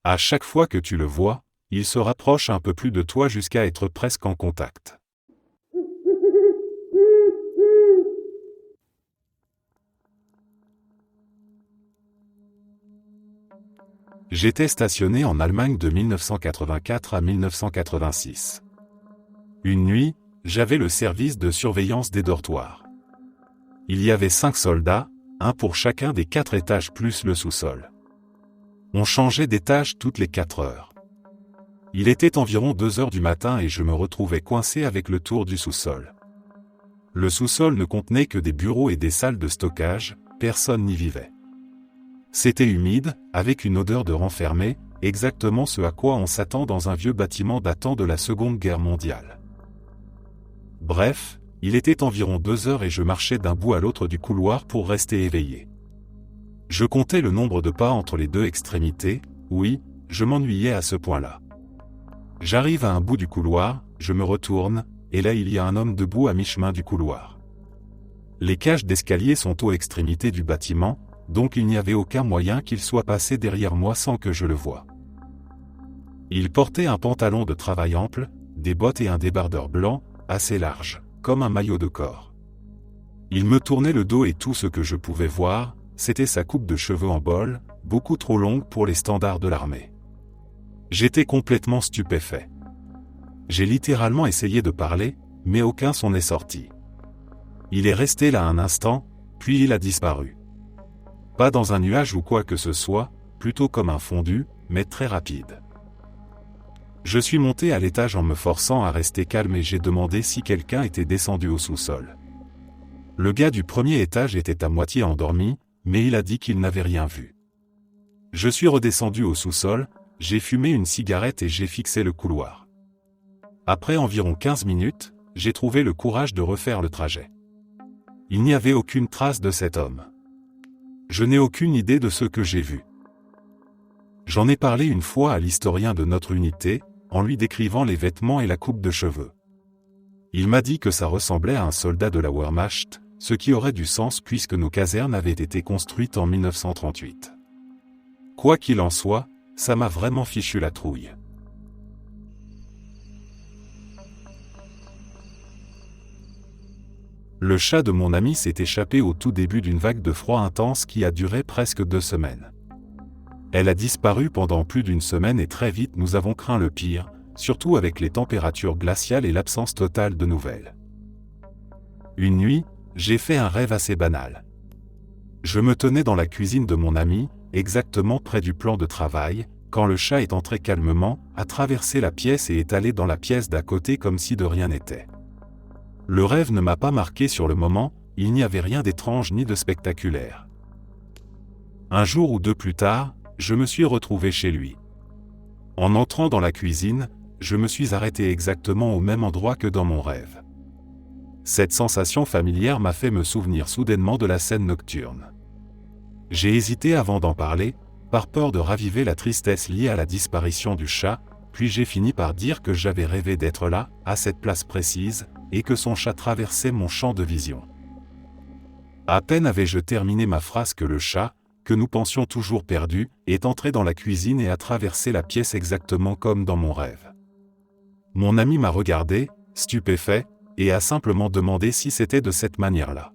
À chaque fois que tu le vois, il se rapproche un peu plus de toi jusqu'à être presque en contact. J'étais stationné en Allemagne de 1984 à 1986. Une nuit, j'avais le service de surveillance des dortoirs. Il y avait 5 soldats, un pour chacun des 4 étages plus le sous-sol. On changeait d'étage toutes les 4 heures. Il était environ 2 heures du matin et je me retrouvais coincé avec le tour du sous-sol. Le sous-sol ne contenait que des bureaux et des salles de stockage, personne n'y vivait. C'était humide, avec une odeur de renfermé, exactement ce à quoi on s'attend dans un vieux bâtiment datant de la Seconde Guerre mondiale. Bref, il était environ 2 heures et je marchais d'un bout à l'autre du couloir pour rester éveillé. Je comptais le nombre de pas entre les 2 extrémités, oui, je m'ennuyais à ce point-là. J'arrive à un bout du couloir, je me retourne, et là il y a un homme debout à mi-chemin du couloir. Les cages d'escalier sont aux extrémités du bâtiment, donc il n'y avait aucun moyen qu'il soit passé derrière moi sans que je le voie. Il portait un pantalon de travail ample, des bottes et un débardeur blanc, assez large, comme un maillot de corps. Il me tournait le dos et tout ce que je pouvais voir, c'était sa coupe de cheveux en bol, beaucoup trop longue pour les standards de l'armée. J'étais complètement stupéfait. J'ai littéralement essayé de parler, mais aucun son n'est sorti. Il est resté là un instant, puis il a disparu. Pas dans un nuage ou quoi que ce soit, plutôt comme un fondu, mais très rapide. Je suis monté à l'étage en me forçant à rester calme et j'ai demandé si quelqu'un était descendu au sous-sol. Le gars du premier étage était à moitié endormi, mais il a dit qu'il n'avait rien vu. Je suis redescendu au sous-sol, j'ai fumé une cigarette et j'ai fixé le couloir. Après environ 15 minutes, j'ai trouvé le courage de refaire le trajet. Il n'y avait aucune trace de cet homme. Je n'ai aucune idée de ce que j'ai vu. J'en ai parlé une fois à l'historien de notre unité, en lui décrivant les vêtements et la coupe de cheveux. Il m'a dit que ça ressemblait à un soldat de la Wehrmacht, ce qui aurait du sens puisque nos casernes avaient été construites en 1938. Quoi qu'il en soit, ça m'a vraiment fichu la trouille. Le chat de mon ami s'est échappé au tout début d'une vague de froid intense qui a duré presque 2 semaines. Elle a disparu pendant plus d'1 semaine et très vite nous avons craint le pire, surtout avec les températures glaciales et l'absence totale de nouvelles. Une nuit, j'ai fait un rêve assez banal. Je me tenais dans la cuisine de mon ami, exactement près du plan de travail, quand le chat est entré calmement, a traversé la pièce et est allé dans la pièce d'à côté comme si de rien n'était. Le rêve ne m'a pas marqué sur le moment, il n'y avait rien d'étrange ni de spectaculaire. Un jour ou 2 plus tard, je me suis retrouvé chez lui. En entrant dans la cuisine, je me suis arrêté exactement au même endroit que dans mon rêve. Cette sensation familière m'a fait me souvenir soudainement de la scène nocturne. J'ai hésité avant d'en parler, par peur de raviver la tristesse liée à la disparition du chat, puis j'ai fini par dire que j'avais rêvé d'être là, à cette place précise, et que son chat traversait mon champ de vision. À peine avais-je terminé ma phrase que le chat, que nous pensions toujours perdu, est entré dans la cuisine et a traversé la pièce exactement comme dans mon rêve. Mon ami m'a regardé, stupéfait, et a simplement demandé si c'était de cette manière-là.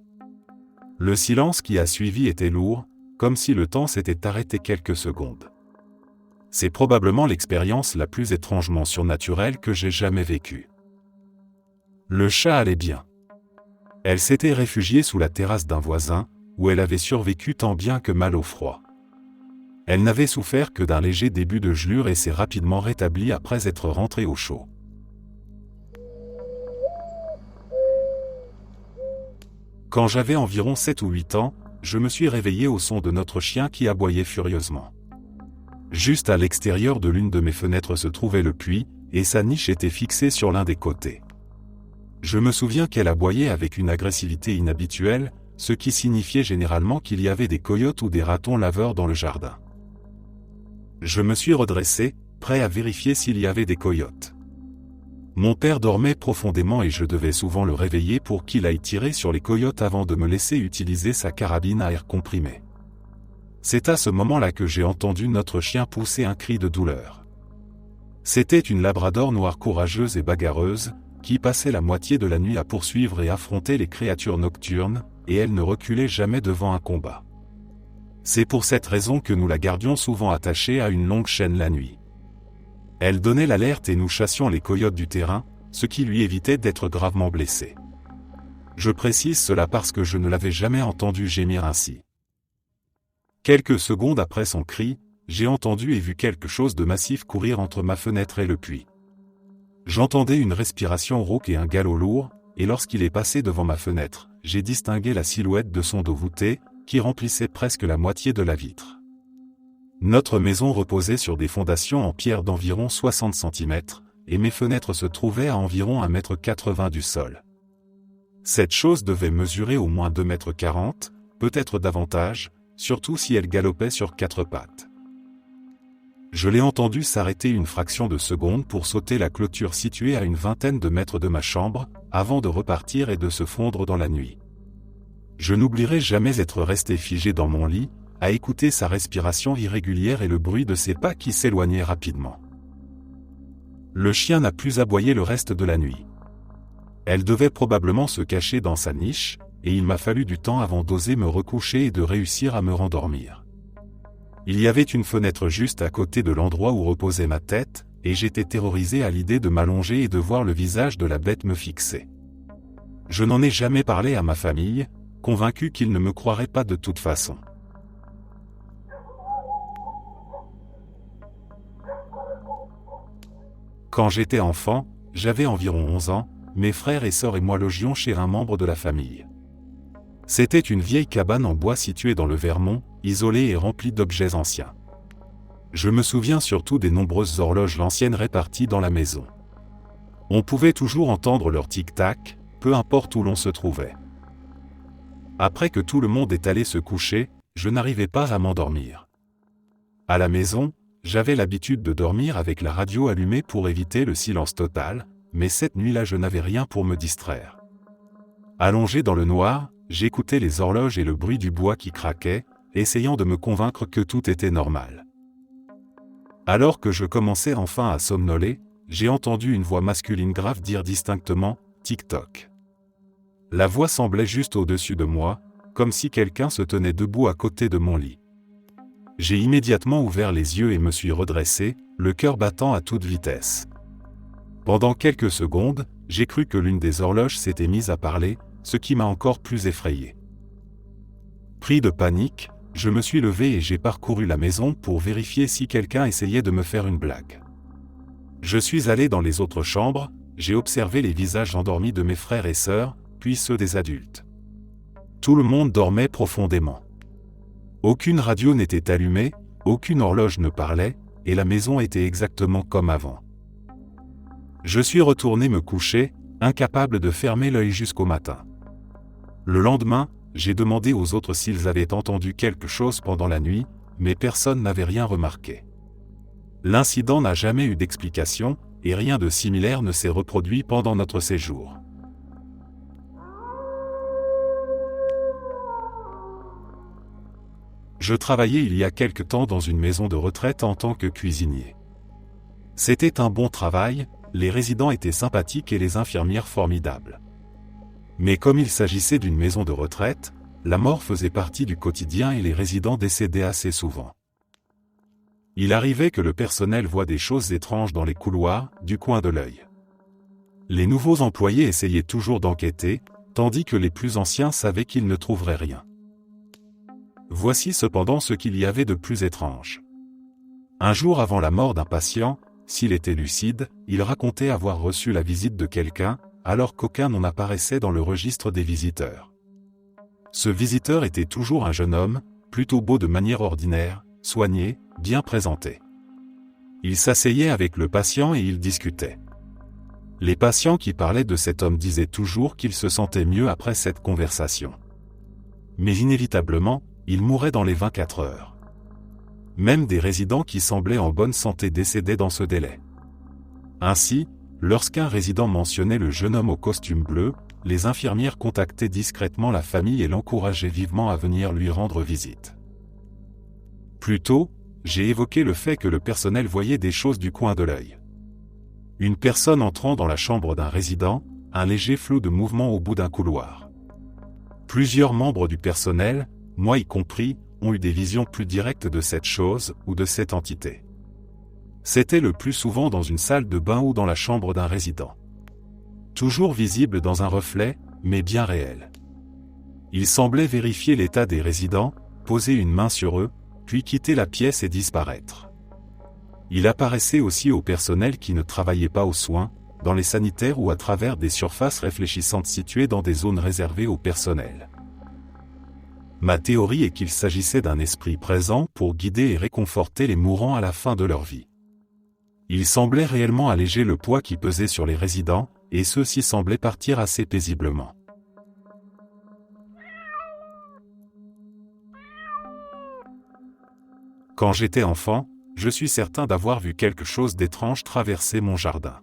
Le silence qui a suivi était lourd, comme si le temps s'était arrêté quelques secondes. C'est probablement l'expérience la plus étrangement surnaturelle que j'ai jamais vécue. Le chat allait bien. Elle s'était réfugiée sous la terrasse d'un voisin, où elle avait survécu tant bien que mal au froid. Elle n'avait souffert que d'un léger début de gelure et s'est rapidement rétablie après être rentrée au chaud. Quand j'avais environ 7 ou 8 ans, je me suis réveillé au son de notre chien qui aboyait furieusement. Juste à l'extérieur de l'une de mes fenêtres se trouvait le puits, et sa niche était fixée sur l'un des côtés. Je me souviens qu'elle aboyait avec une agressivité inhabituelle, ce qui signifiait généralement qu'il y avait des coyotes ou des ratons laveurs dans le jardin. Je me suis redressé, prêt à vérifier s'il y avait des coyotes. Mon père dormait profondément et je devais souvent le réveiller pour qu'il aille tirer sur les coyotes avant de me laisser utiliser sa carabine à air comprimé. C'est à ce moment-là que j'ai entendu notre chien pousser un cri de douleur. C'était une labrador noire courageuse et bagarreuse, qui passait la moitié de la nuit à poursuivre et affronter les créatures nocturnes, et elle ne reculait jamais devant un combat. C'est pour cette raison que nous la gardions souvent attachée à une longue chaîne la nuit. Elle donnait l'alerte et nous chassions les coyotes du terrain, ce qui lui évitait d'être gravement blessée. Je précise cela parce que je ne l'avais jamais entendue gémir ainsi. Quelques secondes après son cri, j'ai entendu et vu quelque chose de massif courir entre ma fenêtre et le puits. J'entendais une respiration rauque et un galop lourd, et lorsqu'il est passé devant ma fenêtre, j'ai distingué la silhouette de son dos voûté, qui remplissait presque la moitié de la vitre. Notre maison reposait sur des fondations en pierre d'environ 60 cm, et mes fenêtres se trouvaient à environ 1,80 m du sol. Cette chose devait mesurer au moins 2,40 m, peut-être davantage, surtout si elle galopait sur 4 pattes. Je l'ai entendu s'arrêter une fraction de seconde pour sauter la clôture située à une vingtaine de mètres de ma chambre, avant de repartir et de se fondre dans la nuit. Je n'oublierai jamais être resté figé dans mon lit, à écouter sa respiration irrégulière et le bruit de ses pas qui s'éloignaient rapidement. Le chien n'a plus aboyé le reste de la nuit. Elle devait probablement se cacher dans sa niche, et il m'a fallu du temps avant d'oser me recoucher et de réussir à me rendormir. Il y avait une fenêtre juste à côté de l'endroit où reposait ma tête, et j'étais terrorisé à l'idée de m'allonger et de voir le visage de la bête me fixer. Je n'en ai jamais parlé à ma famille, convaincu qu'ils ne me croiraient pas de toute façon. Quand j'étais enfant, j'avais environ 11 ans, mes frères et sœurs et moi logions chez un membre de la famille. C'était une vieille cabane en bois située dans le Vermont, isolée et remplie d'objets anciens. Je me souviens surtout des nombreuses horloges l'ancienne réparties dans la maison. On pouvait toujours entendre leur tic-tac, peu importe où l'on se trouvait. Après que tout le monde est allé se coucher, je n'arrivais pas à m'endormir. À la maison, j'avais l'habitude de dormir avec la radio allumée pour éviter le silence total, mais cette nuit-là je n'avais rien pour me distraire. Allongé dans le noir, j'écoutais les horloges et le bruit du bois qui craquait, essayant de me convaincre que tout était normal. Alors que je commençais enfin à somnoler, j'ai entendu une voix masculine grave dire distinctement « Tic-toc ». La voix semblait juste au-dessus de moi, comme si quelqu'un se tenait debout à côté de mon lit. J'ai immédiatement ouvert les yeux et me suis redressé, le cœur battant à toute vitesse. Pendant quelques secondes, j'ai cru que l'une des horloges s'était mise à parler, ce qui m'a encore plus effrayé. Pris de panique, je me suis levé et j'ai parcouru la maison pour vérifier si quelqu'un essayait de me faire une blague. Je suis allé dans les autres chambres, j'ai observé les visages endormis de mes frères et sœurs, puis ceux des adultes. Tout le monde dormait profondément. Aucune radio n'était allumée, aucune horloge ne parlait, et la maison était exactement comme avant. Je suis retourné me coucher, incapable de fermer l'œil jusqu'au matin. Le lendemain, j'ai demandé aux autres s'ils avaient entendu quelque chose pendant la nuit, mais personne n'avait rien remarqué. L'incident n'a jamais eu d'explication, et rien de similaire ne s'est reproduit pendant notre séjour. Je travaillais il y a quelque temps dans une maison de retraite en tant que cuisinier. C'était un bon travail, les résidents étaient sympathiques et les infirmières formidables. Mais comme il s'agissait d'une maison de retraite, la mort faisait partie du quotidien et les résidents décédaient assez souvent. Il arrivait que le personnel voie des choses étranges dans les couloirs, du coin de l'œil. Les nouveaux employés essayaient toujours d'enquêter, tandis que les plus anciens savaient qu'ils ne trouveraient rien. Voici cependant ce qu'il y avait de plus étrange. Un jour avant la mort d'un patient, s'il était lucide, il racontait avoir reçu la visite de quelqu'un, alors qu'aucun nom n'apparaissait dans le registre des visiteurs. Ce visiteur était toujours un jeune homme, plutôt beau de manière ordinaire, soigné, bien présenté. Il s'asseyait avec le patient et ils discutaient. Les patients qui parlaient de cet homme disaient toujours qu'ils se sentaient mieux après cette conversation. Mais inévitablement, il mourait dans les 24 heures. Même des résidents qui semblaient en bonne santé décédaient dans ce délai. Ainsi, lorsqu'un résident mentionnait le jeune homme au costume bleu, les infirmières contactaient discrètement la famille et l'encourageaient vivement à venir lui rendre visite. Plus tôt, j'ai évoqué le fait que le personnel voyait des choses du coin de l'œil. Une personne entrant dans la chambre d'un résident, un léger flot de mouvement au bout d'un couloir. Plusieurs membres du personnel, moi y compris, ont eu des visions plus directes de cette chose ou de cette entité. C'était le plus souvent dans une salle de bain ou dans la chambre d'un résident. Toujours visible dans un reflet, mais bien réel. Il semblait vérifier l'état des résidents, poser une main sur eux, puis quitter la pièce et disparaître. Il apparaissait aussi au personnel qui ne travaillait pas aux soins, dans les sanitaires ou à travers des surfaces réfléchissantes situées dans des zones réservées au personnel. Ma théorie est qu'il s'agissait d'un esprit présent pour guider et réconforter les mourants à la fin de leur vie. Il semblait réellement alléger le poids qui pesait sur les résidents, et ceux-ci semblaient partir assez paisiblement. Quand j'étais enfant, je suis certain d'avoir vu quelque chose d'étrange traverser mon jardin.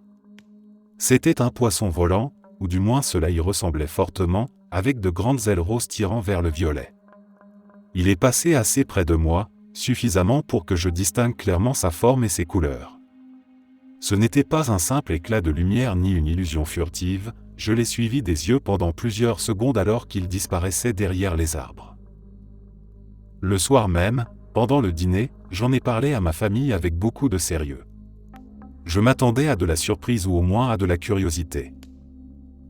C'était un poisson volant, ou du moins cela y ressemblait fortement, avec de grandes ailes roses tirant vers le violet. Il est passé assez près de moi, suffisamment pour que je distingue clairement sa forme et ses couleurs. Ce n'était pas un simple éclat de lumière ni une illusion furtive, je l'ai suivi des yeux pendant plusieurs secondes alors qu'il disparaissait derrière les arbres. Le soir même, pendant le dîner, j'en ai parlé à ma famille avec beaucoup de sérieux. Je m'attendais à de la surprise ou au moins à de la curiosité.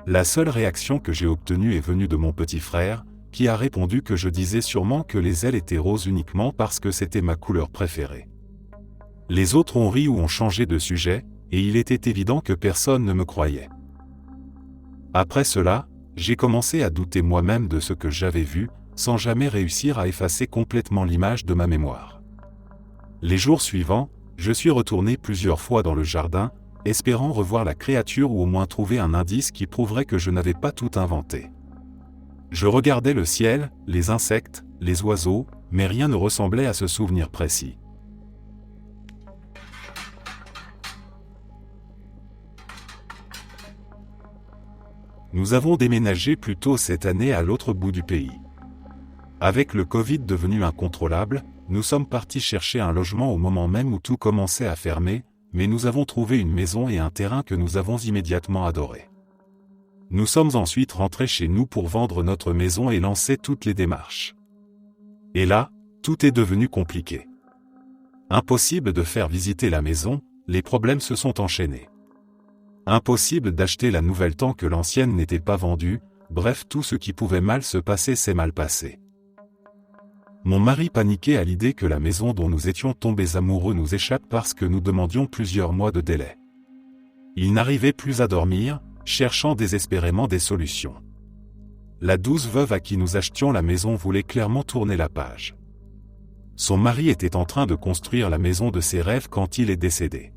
La seule réaction que j'ai obtenue est venue de mon petit frère, qui a répondu que je disais sûrement que les ailes étaient roses uniquement parce que c'était ma couleur préférée. Les autres ont ri ou ont changé de sujet, et il était évident que personne ne me croyait. Après cela, j'ai commencé à douter moi-même de ce que j'avais vu, sans jamais réussir à effacer complètement l'image de ma mémoire. Les jours suivants, je suis retourné plusieurs fois dans le jardin, espérant revoir la créature ou au moins trouver un indice qui prouverait que je n'avais pas tout inventé. Je regardais le ciel, les insectes, les oiseaux, mais rien ne ressemblait à ce souvenir précis. Nous avons déménagé plus tôt cette année à l'autre bout du pays. Avec le Covid devenu incontrôlable, nous sommes partis chercher un logement au moment même où tout commençait à fermer, mais nous avons trouvé une maison et un terrain que nous avons immédiatement adoré. Nous sommes ensuite rentrés chez nous pour vendre notre maison et lancer toutes les démarches. Et là, tout est devenu compliqué. Impossible de faire visiter la maison, les problèmes se sont enchaînés. Impossible d'acheter la nouvelle tant que l'ancienne n'était pas vendue, bref tout ce qui pouvait mal se passer s'est mal passé. Mon mari paniquait à l'idée que la maison dont nous étions tombés amoureux nous échappe parce que nous demandions plusieurs mois de délai. Il n'arrivait plus à dormir, cherchant désespérément des solutions. La douce veuve à qui nous achetions la maison voulait clairement tourner la page. Son mari était en train de construire la maison de ses rêves quand il est décédé.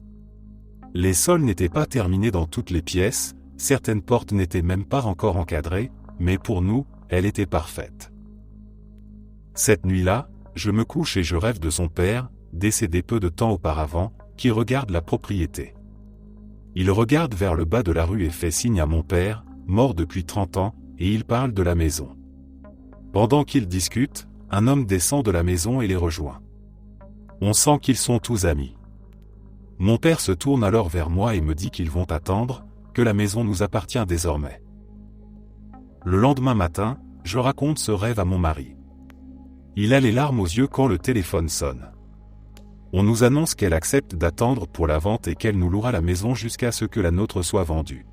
Les sols n'étaient pas terminés dans toutes les pièces, certaines portes n'étaient même pas encore encadrées, mais pour nous, elle était parfaite. Cette nuit-là, je me couche et je rêve de son père, décédé peu de temps auparavant, qui regarde la propriété. Il regarde vers le bas de la rue et fait signe à mon père, mort depuis 30 ans, et il parle de la maison. Pendant qu'ils discutent, un homme descend de la maison et les rejoint. On sent qu'ils sont tous amis. Mon père se tourne alors vers moi et me dit qu'ils vont attendre, que la maison nous appartient désormais. Le lendemain matin, je raconte ce rêve à mon mari. Il a les larmes aux yeux quand le téléphone sonne. On nous annonce qu'elle accepte d'attendre pour la vente et qu'elle nous louera la maison jusqu'à ce que la nôtre soit vendue.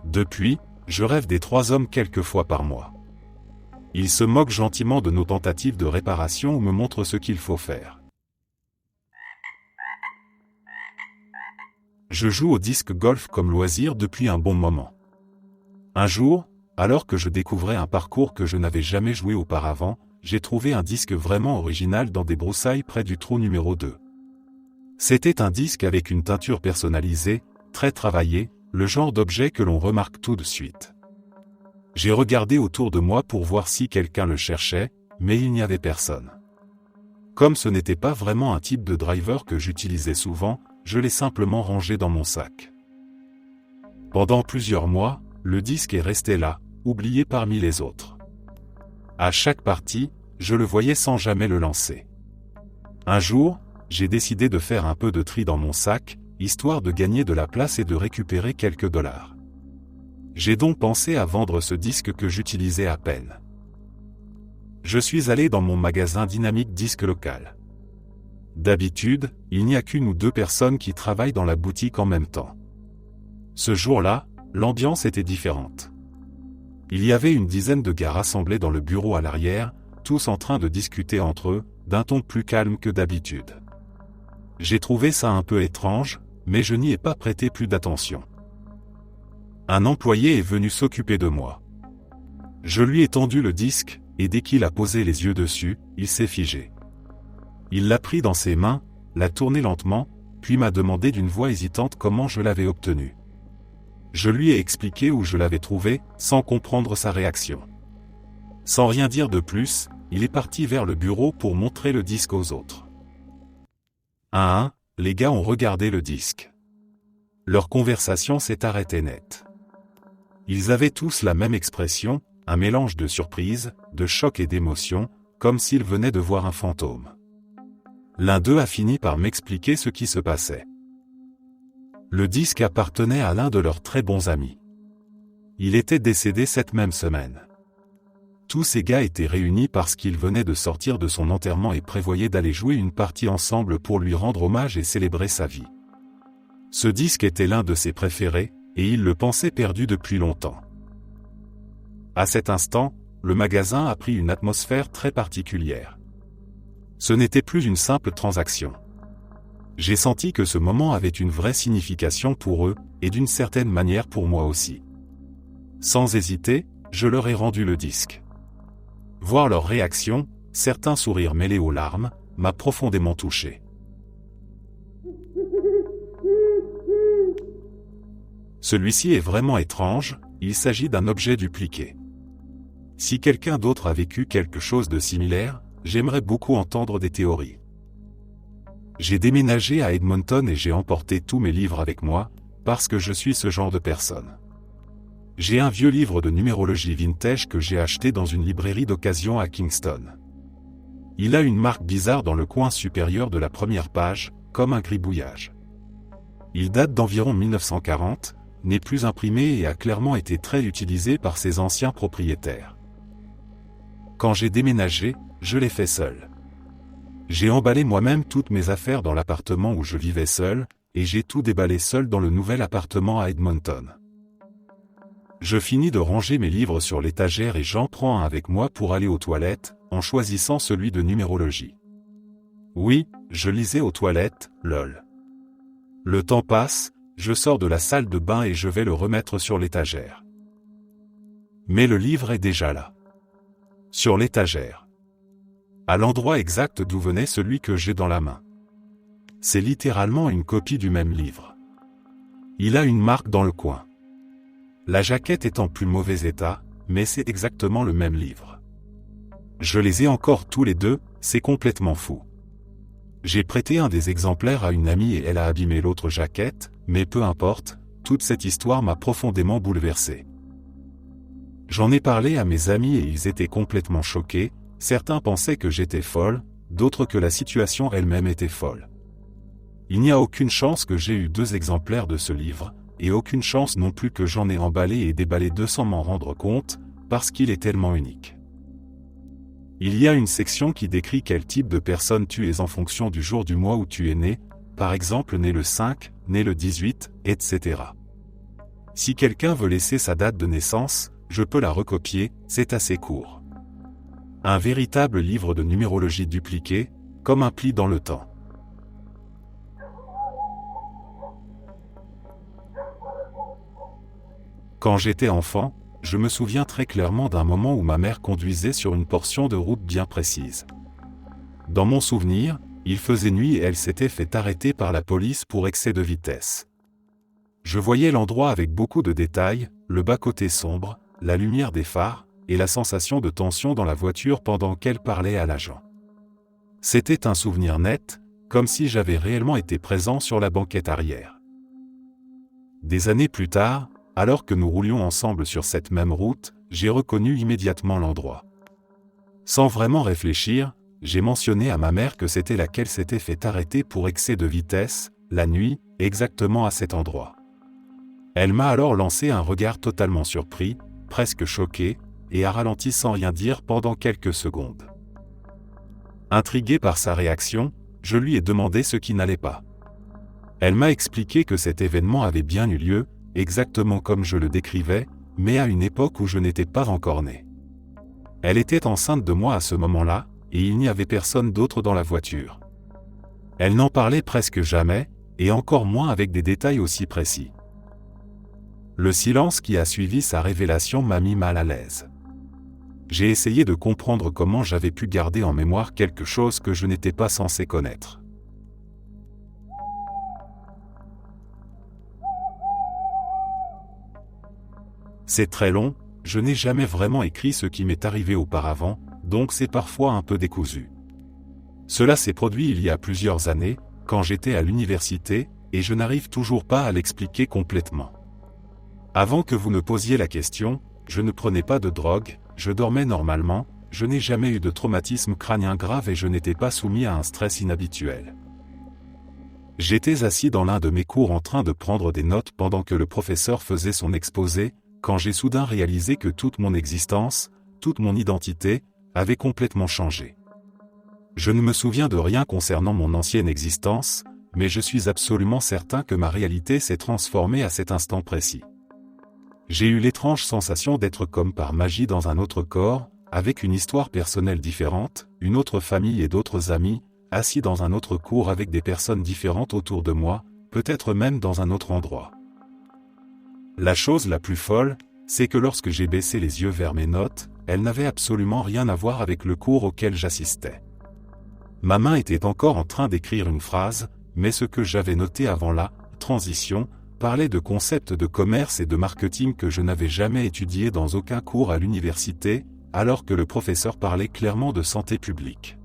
Depuis, je rêve des 3 hommes quelques fois par mois. Ils se moquent gentiment de nos tentatives de réparation ou me montrent ce qu'il faut faire. Je joue au disque golf comme loisir depuis un bon moment. Un jour, alors que je découvrais un parcours que je n'avais jamais joué auparavant, j'ai trouvé un disque vraiment original dans des broussailles près du trou numéro 2. C'était un disque avec une teinture personnalisée, très travaillée, le genre d'objet que l'on remarque tout de suite. J'ai regardé autour de moi pour voir si quelqu'un le cherchait, mais il n'y avait personne. Comme ce n'était pas vraiment un type de driver que j'utilisais souvent, je l'ai simplement rangé dans mon sac. Pendant plusieurs mois, le disque est resté là, oublié parmi les autres. À chaque partie, je le voyais sans jamais le lancer. Un jour, j'ai décidé de faire un peu de tri dans mon sac, histoire de gagner de la place et de récupérer quelques dollars. J'ai donc pensé à vendre ce disque que j'utilisais à peine. Je suis allé dans mon magasin Dynamic Disque local. D'habitude, il n'y a qu'une ou deux personnes qui travaillent dans la boutique en même temps. Ce jour-là, l'ambiance était différente. Il y avait une dizaine de gars rassemblés dans le bureau à l'arrière, tous en train de discuter entre eux, d'un ton plus calme que d'habitude. J'ai trouvé ça un peu étrange, mais je n'y ai pas prêté plus d'attention. Un employé est venu s'occuper de moi. Je lui ai tendu le disque, et dès qu'il a posé les yeux dessus, il s'est figé. Il l'a pris dans ses mains, l'a tourné lentement, puis m'a demandé d'une voix hésitante comment je l'avais obtenu. Je lui ai expliqué où je l'avais trouvé, sans comprendre sa réaction. Sans rien dire de plus, il est parti vers le bureau pour montrer le disque aux autres. Un à un, les gars ont regardé le disque. Leur conversation s'est arrêtée net. Ils avaient tous la même expression, un mélange de surprise, de choc et d'émotion, comme s'ils venaient de voir un fantôme. L'un d'eux a fini par m'expliquer ce qui se passait. Le disque appartenait à l'un de leurs très bons amis. Il était décédé cette même semaine. Tous ces gars étaient réunis parce qu'ils venaient de sortir de son enterrement et prévoyaient d'aller jouer une partie ensemble pour lui rendre hommage et célébrer sa vie. Ce disque était l'un de ses préférés, et il le pensait perdu depuis longtemps. À cet instant, le magasin a pris une atmosphère très particulière. Ce n'était plus une simple transaction. J'ai senti que ce moment avait une vraie signification pour eux, et d'une certaine manière pour moi aussi. Sans hésiter, je leur ai rendu le disque. Voir leur réaction, certains sourires mêlés aux larmes, m'a profondément touché. Celui-ci est vraiment étrange, il s'agit d'un objet dupliqué. Si quelqu'un d'autre a vécu quelque chose de similaire, j'aimerais beaucoup entendre des théories. J'ai déménagé à Edmonton et j'ai emporté tous mes livres avec moi, parce que je suis ce genre de personne. J'ai un vieux livre de numérologie vintage que j'ai acheté dans une librairie d'occasion à Kingston. Il a une marque bizarre dans le coin supérieur de la première page, comme un gribouillage. Il date d'environ 1940, n'est plus imprimé et a clairement été très utilisé par ses anciens propriétaires. Quand j'ai déménagé, je l'ai fait seul. J'ai emballé moi-même toutes mes affaires dans l'appartement où je vivais seul, et j'ai tout déballé seul dans le nouvel appartement à Edmonton. Je finis de ranger mes livres sur l'étagère et j'en prends un avec moi pour aller aux toilettes, en choisissant celui de numérologie. Oui, je lisais aux toilettes, lol. Le temps passe, je sors de la salle de bain et je vais le remettre sur l'étagère. Mais le livre est déjà là. Sur l'étagère. À l'endroit exact d'où venait celui que j'ai dans la main. C'est littéralement une copie du même livre. Il a une marque dans le coin. La jaquette est en plus mauvais état, mais c'est exactement le même livre. Je les ai encore tous les deux, c'est complètement fou. J'ai prêté un des exemplaires à une amie et elle a abîmé l'autre jaquette, mais peu importe, toute cette histoire m'a profondément bouleversé. J'en ai parlé à mes amis et ils étaient complètement choqués, certains pensaient que j'étais folle, d'autres que la situation elle-même était folle. Il n'y a aucune chance que j'ai eu 2 exemplaires de ce livre, et aucune chance non plus que j'en ai emballé et déballé 2 sans m'en rendre compte, parce qu'il est tellement unique. Il y a une section qui décrit quel type de personne tu es en fonction du jour du mois où tu es né, par exemple né le 5, né le 18, etc. Si quelqu'un veut laisser sa date de naissance, je peux la recopier, c'est assez court. Un véritable livre de numérologie dupliqué, comme un pli dans le temps. Quand j'étais enfant, je me souviens très clairement d'un moment où ma mère conduisait sur une portion de route bien précise. Dans mon souvenir, il faisait nuit et elle s'était fait arrêter par la police pour excès de vitesse. Je voyais l'endroit avec beaucoup de détails, le bas-côté sombre, la lumière des phares, et la sensation de tension dans la voiture pendant qu'elle parlait à l'agent. C'était un souvenir net, comme si j'avais réellement été présent sur la banquette arrière. Des années plus tard, alors que nous roulions ensemble sur cette même route, j'ai reconnu immédiatement l'endroit. Sans vraiment réfléchir, j'ai mentionné à ma mère que c'était laquelle s'était fait arrêter pour excès de vitesse, la nuit, exactement à cet endroit. Elle m'a alors lancé un regard totalement surpris, presque choqué, et a ralenti sans rien dire pendant quelques secondes. Intrigué par sa réaction, je lui ai demandé ce qui n'allait pas. Elle m'a expliqué que cet événement avait bien eu lieu, exactement comme je le décrivais, mais à une époque où je n'étais pas encore né. Elle était enceinte de moi à ce moment-là, et il n'y avait personne d'autre dans la voiture. Elle n'en parlait presque jamais, et encore moins avec des détails aussi précis. Le silence qui a suivi sa révélation m'a mis mal à l'aise. J'ai essayé de comprendre comment j'avais pu garder en mémoire quelque chose que je n'étais pas censé connaître. C'est très long, je n'ai jamais vraiment écrit ce qui m'est arrivé auparavant, donc c'est parfois un peu décousu. Cela s'est produit il y a plusieurs années, quand j'étais à l'université, et je n'arrive toujours pas à l'expliquer complètement. Avant que vous ne posiez la question, je ne prenais pas de drogue, je dormais normalement, je n'ai jamais eu de traumatisme crânien grave et je n'étais pas soumis à un stress inhabituel. J'étais assis dans l'un de mes cours en train de prendre des notes pendant que le professeur faisait son exposé, quand j'ai soudain réalisé que toute mon existence, toute mon identité, avait complètement changé. Je ne me souviens de rien concernant mon ancienne existence, mais je suis absolument certain que ma réalité s'est transformée à cet instant précis. J'ai eu l'étrange sensation d'être comme par magie dans un autre corps, avec une histoire personnelle différente, une autre famille et d'autres amis, assis dans un autre cours avec des personnes différentes autour de moi, peut-être même dans un autre endroit. La chose la plus folle, c'est que lorsque j'ai baissé les yeux vers mes notes, elles n'avaient absolument rien à voir avec le cours auquel j'assistais. Ma main était encore en train d'écrire une phrase, mais ce que j'avais noté avant la transition parlait de concepts de commerce et de marketing que je n'avais jamais étudiés dans aucun cours à l'université, alors que le professeur parlait clairement de santé publique.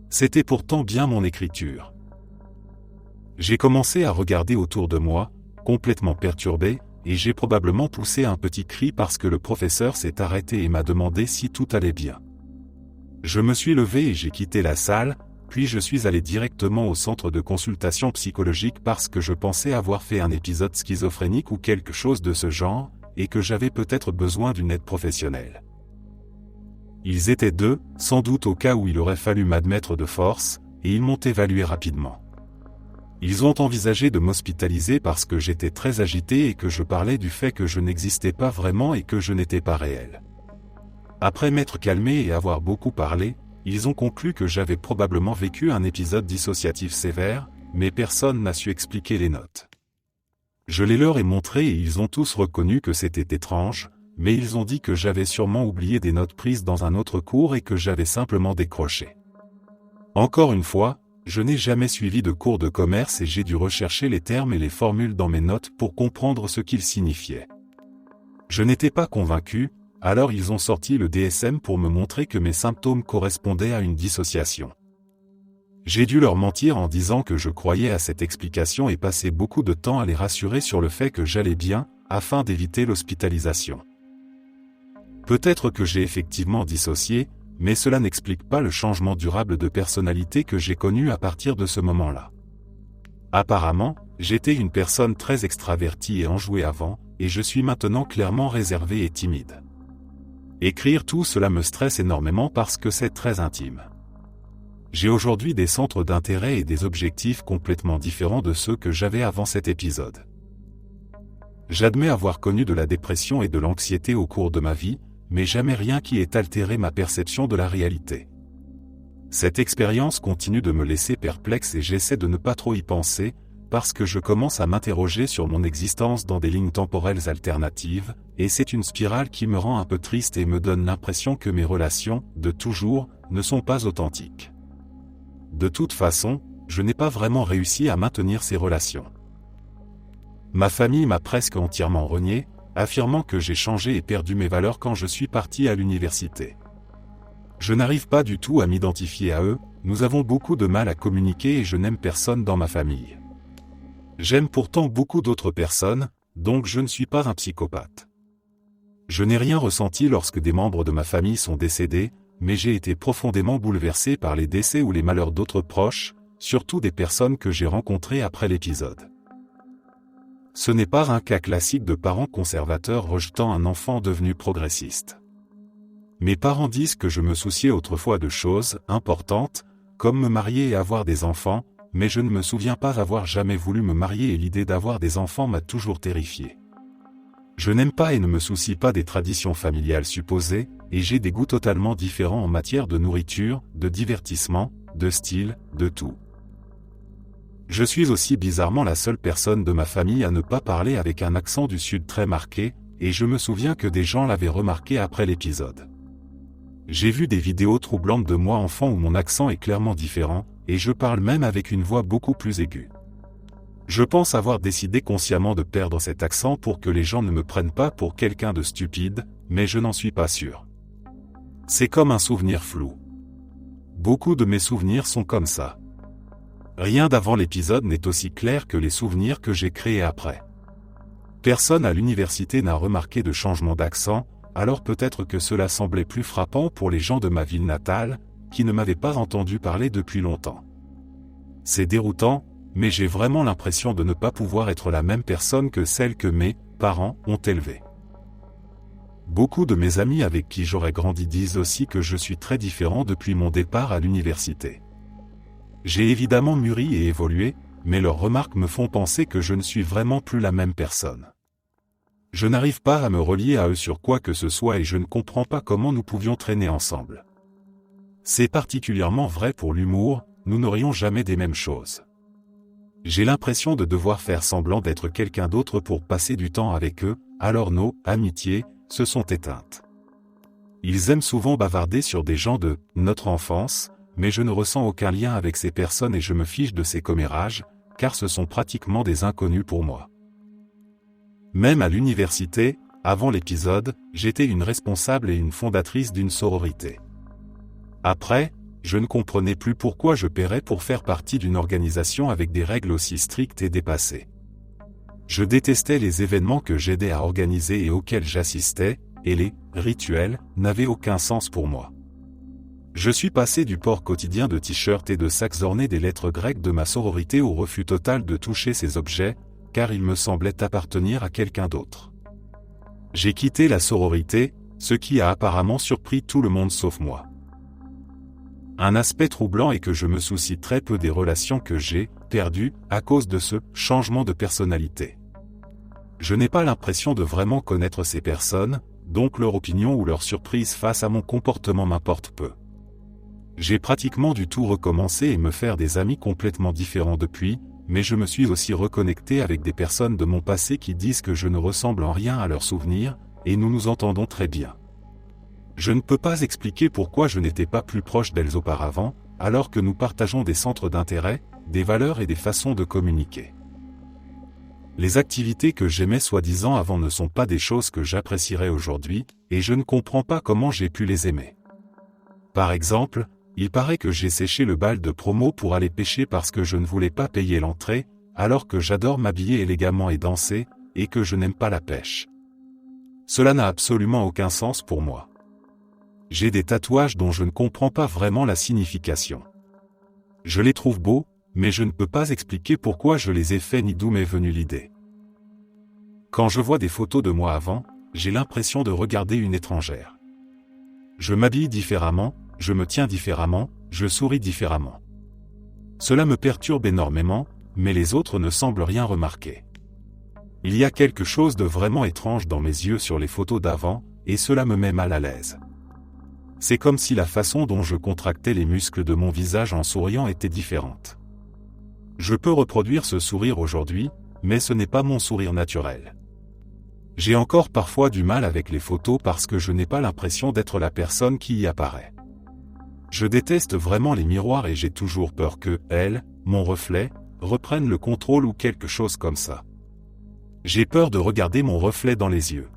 C'était pourtant bien mon écriture. J'ai commencé à regarder autour de moi, complètement perturbé, et j'ai probablement poussé un petit cri parce que le professeur s'est arrêté et m'a demandé si tout allait bien. Je me suis levé et j'ai quitté la salle, puis je suis allé directement au centre de consultation psychologique parce que je pensais avoir fait un épisode schizophrénique ou quelque chose de ce genre, et que j'avais peut-être besoin d'une aide professionnelle. Ils étaient deux, sans doute au cas où il aurait fallu m'admettre de force, et ils m'ont évalué rapidement. Ils ont envisagé de m'hospitaliser parce que j'étais très agité et que je parlais du fait que je n'existais pas vraiment et que je n'étais pas réel. Après m'être calmé et avoir beaucoup parlé, ils ont conclu que j'avais probablement vécu un épisode dissociatif sévère, mais personne n'a su expliquer les notes. Je les leur ai montrées et ils ont tous reconnu que c'était étrange, mais ils ont dit que j'avais sûrement oublié des notes prises dans un autre cours et que j'avais simplement décroché. Encore une fois, je n'ai jamais suivi de cours de commerce et j'ai dû rechercher les termes et les formules dans mes notes pour comprendre ce qu'ils signifiaient. Je n'étais pas convaincu, alors ils ont sorti le DSM pour me montrer que mes symptômes correspondaient à une dissociation. J'ai dû leur mentir en disant que je croyais à cette explication et passer beaucoup de temps à les rassurer sur le fait que j'allais bien, afin d'éviter l'hospitalisation. Peut-être que j'ai effectivement dissocié, mais cela n'explique pas le changement durable de personnalité que j'ai connu à partir de ce moment-là. Apparemment, j'étais une personne très extravertie et enjouée avant, et je suis maintenant clairement réservé et timide. Écrire tout cela me stresse énormément parce que c'est très intime. J'ai aujourd'hui des centres d'intérêt et des objectifs complètement différents de ceux que j'avais avant cet épisode. J'admets avoir connu de la dépression et de l'anxiété au cours de ma vie, mais jamais rien qui ait altéré ma perception de la réalité. Cette expérience continue de me laisser perplexe et j'essaie de ne pas trop y penser, parce que je commence à m'interroger sur mon existence dans des lignes temporelles alternatives, et c'est une spirale qui me rend un peu triste et me donne l'impression que mes relations, de toujours, ne sont pas authentiques. De toute façon, je n'ai pas vraiment réussi à maintenir ces relations. Ma famille m'a presque entièrement renié, affirmant que j'ai changé et perdu mes valeurs quand je suis parti à l'université. Je n'arrive pas du tout à m'identifier à eux, nous avons beaucoup de mal à communiquer et je n'aime personne dans ma famille. J'aime pourtant beaucoup d'autres personnes, donc je ne suis pas un psychopathe. Je n'ai rien ressenti lorsque des membres de ma famille sont décédés, mais j'ai été profondément bouleversé par les décès ou les malheurs d'autres proches, surtout des personnes que j'ai rencontrées après l'épisode. Ce n'est pas un cas classique de parents conservateurs rejetant un enfant devenu progressiste. Mes parents disent que je me souciais autrefois de choses importantes, comme me marier et avoir des enfants, mais je ne me souviens pas avoir jamais voulu me marier et l'idée d'avoir des enfants m'a toujours terrifié. Je n'aime pas et ne me soucie pas des traditions familiales supposées, et j'ai des goûts totalement différents en matière de nourriture, de divertissement, de style, de tout. Je suis aussi bizarrement la seule personne de ma famille à ne pas parler avec un accent du Sud très marqué, et je me souviens que des gens l'avaient remarqué après l'épisode. J'ai vu des vidéos troublantes de moi enfant où mon accent est clairement différent, et je parle même avec une voix beaucoup plus aiguë. Je pense avoir décidé consciemment de perdre cet accent pour que les gens ne me prennent pas pour quelqu'un de stupide, mais je n'en suis pas sûr. C'est comme un souvenir flou. Beaucoup de mes souvenirs sont comme ça. Rien d'avant l'épisode n'est aussi clair que les souvenirs que j'ai créés après. Personne à l'université n'a remarqué de changement d'accent, alors peut-être que cela semblait plus frappant pour les gens de ma ville natale, qui ne m'avaient pas entendu parler depuis longtemps. C'est déroutant, mais j'ai vraiment l'impression de ne pas pouvoir être la même personne que celle que mes parents ont élevée. Beaucoup de mes amis avec qui j'aurais grandi disent aussi que je suis très différent depuis mon départ à l'université. J'ai évidemment mûri et évolué, mais leurs remarques me font penser que je ne suis vraiment plus la même personne. Je n'arrive pas à me relier à eux sur quoi que ce soit et je ne comprends pas comment nous pouvions traîner ensemble. C'est particulièrement vrai pour l'humour, nous n'aurions jamais des mêmes choses. J'ai l'impression de devoir faire semblant d'être quelqu'un d'autre pour passer du temps avec eux, alors nos amitiés se sont éteintes. Ils aiment souvent bavarder sur des gens de notre enfance, mais je ne ressens aucun lien avec ces personnes et je me fiche de ces commérages, car ce sont pratiquement des inconnus pour moi. Même à l'université, avant l'épisode, j'étais une responsable et une fondatrice d'une sororité. Après, je ne comprenais plus pourquoi je paierais pour faire partie d'une organisation avec des règles aussi strictes et dépassées. Je détestais les événements que j'aidais à organiser et auxquels j'assistais, et les rituels n'avaient aucun sens pour moi. Je suis passé du port quotidien de t-shirts et de sacs ornés des lettres grecques de ma sororité au refus total de toucher ces objets, car ils me semblaient appartenir à quelqu'un d'autre. J'ai quitté la sororité, ce qui a apparemment surpris tout le monde sauf moi. Un aspect troublant est que je me soucie très peu des relations que j'ai perdues à cause de ce changement de personnalité. Je n'ai pas l'impression de vraiment connaître ces personnes, donc leur opinion ou leur surprise face à mon comportement m'importe peu. J'ai pratiquement du tout recommencé et me faire des amis complètement différents depuis, mais je me suis aussi reconnecté avec des personnes de mon passé qui disent que je ne ressemble en rien à leurs souvenirs, et nous nous entendons très bien. Je ne peux pas expliquer pourquoi je n'étais pas plus proche d'elles auparavant, alors que nous partageons des centres d'intérêt, des valeurs et des façons de communiquer. Les activités que j'aimais soi-disant avant ne sont pas des choses que j'apprécierais aujourd'hui, et je ne comprends pas comment j'ai pu les aimer. Par exemple, il paraît que j'ai séché le bal de promo pour aller pêcher parce que je ne voulais pas payer l'entrée, alors que j'adore m'habiller élégamment et danser, et que je n'aime pas la pêche. Cela n'a absolument aucun sens pour moi. J'ai des tatouages dont je ne comprends pas vraiment la signification. Je les trouve beaux, mais je ne peux pas expliquer pourquoi je les ai faits ni d'où m'est venue l'idée. Quand je vois des photos de moi avant, j'ai l'impression de regarder une étrangère. Je m'habille différemment, je me tiens différemment, je souris différemment. Cela me perturbe énormément, mais les autres ne semblent rien remarquer. Il y a quelque chose de vraiment étrange dans mes yeux sur les photos d'avant, et cela me met mal à l'aise. C'est comme si la façon dont je contractais les muscles de mon visage en souriant était différente. Je peux reproduire ce sourire aujourd'hui, mais ce n'est pas mon sourire naturel. J'ai encore parfois du mal avec les photos parce que je n'ai pas l'impression d'être la personne qui y apparaît. Je déteste vraiment les miroirs et j'ai toujours peur que, mon reflet, reprenne le contrôle ou quelque chose comme ça. J'ai peur de regarder mon reflet dans les yeux.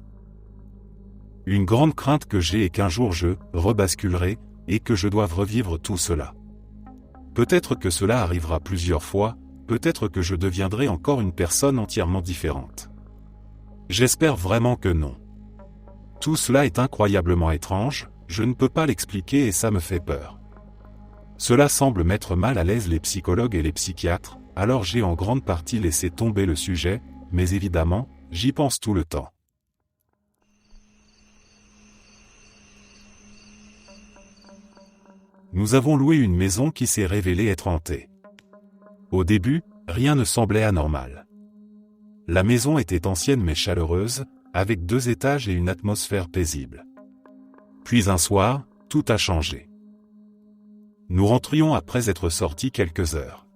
Une grande crainte que j'ai est qu'un jour je rebasculerai, et que je doive revivre tout cela. Peut-être que cela arrivera plusieurs fois, peut-être que je deviendrai encore une personne entièrement différente. J'espère vraiment que non. Tout cela est incroyablement étrange, Je ne peux pas l'expliquer et ça me fait peur. Cela semble mettre mal à l'aise les psychologues et les psychiatres, alors j'ai en grande partie laissé tomber le sujet, mais évidemment, j'y pense tout le temps. Nous avons loué une maison qui s'est révélée être hantée. Au début, rien ne semblait anormal. La maison était ancienne mais chaleureuse, avec 2 étages et une atmosphère paisible. Puis un soir, tout a changé. Nous rentrions après être sortis quelques heures.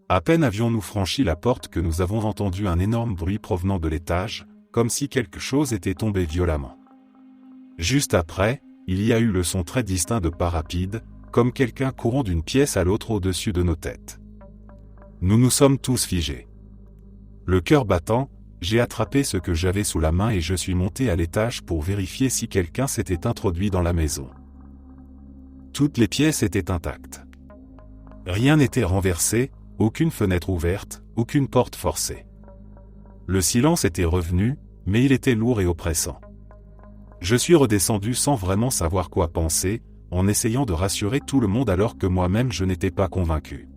À peine avions-nous franchi la porte que nous avons entendu un énorme bruit provenant de l'étage, comme si quelque chose était tombé violemment. Juste après, il y a eu le son très distinct de pas rapides, comme quelqu'un courant d'une pièce à l'autre au-dessus de nos têtes. Nous nous sommes tous figés. Le cœur battant, j'ai attrapé ce que j'avais sous la main et je suis monté à l'étage pour vérifier si quelqu'un s'était introduit dans la maison. Toutes les pièces étaient intactes. Rien n'était renversé, aucune fenêtre ouverte, aucune porte forcée. Le silence était revenu, mais il était lourd et oppressant. Je suis redescendu sans vraiment savoir quoi penser, en essayant de rassurer tout le monde alors que moi-même je n'étais pas convaincu.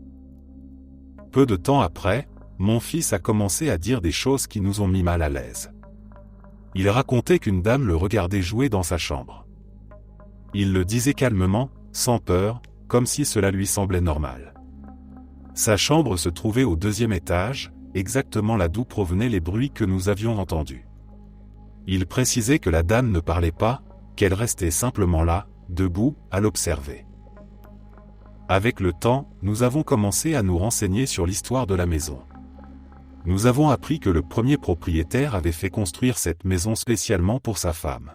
Peu de temps après, mon fils a commencé à dire des choses qui nous ont mis mal à l'aise. Il racontait qu'une dame le regardait jouer dans sa chambre. Il le disait calmement, sans peur, comme si cela lui semblait normal. Sa chambre se trouvait au 2e étage, exactement là d'où provenaient les bruits que nous avions entendus. Il précisait que la dame ne parlait pas, qu'elle restait simplement là, debout, à l'observer. Avec le temps, nous avons commencé à nous renseigner sur l'histoire de la maison. Nous avons appris que le premier propriétaire avait fait construire cette maison spécialement pour sa femme.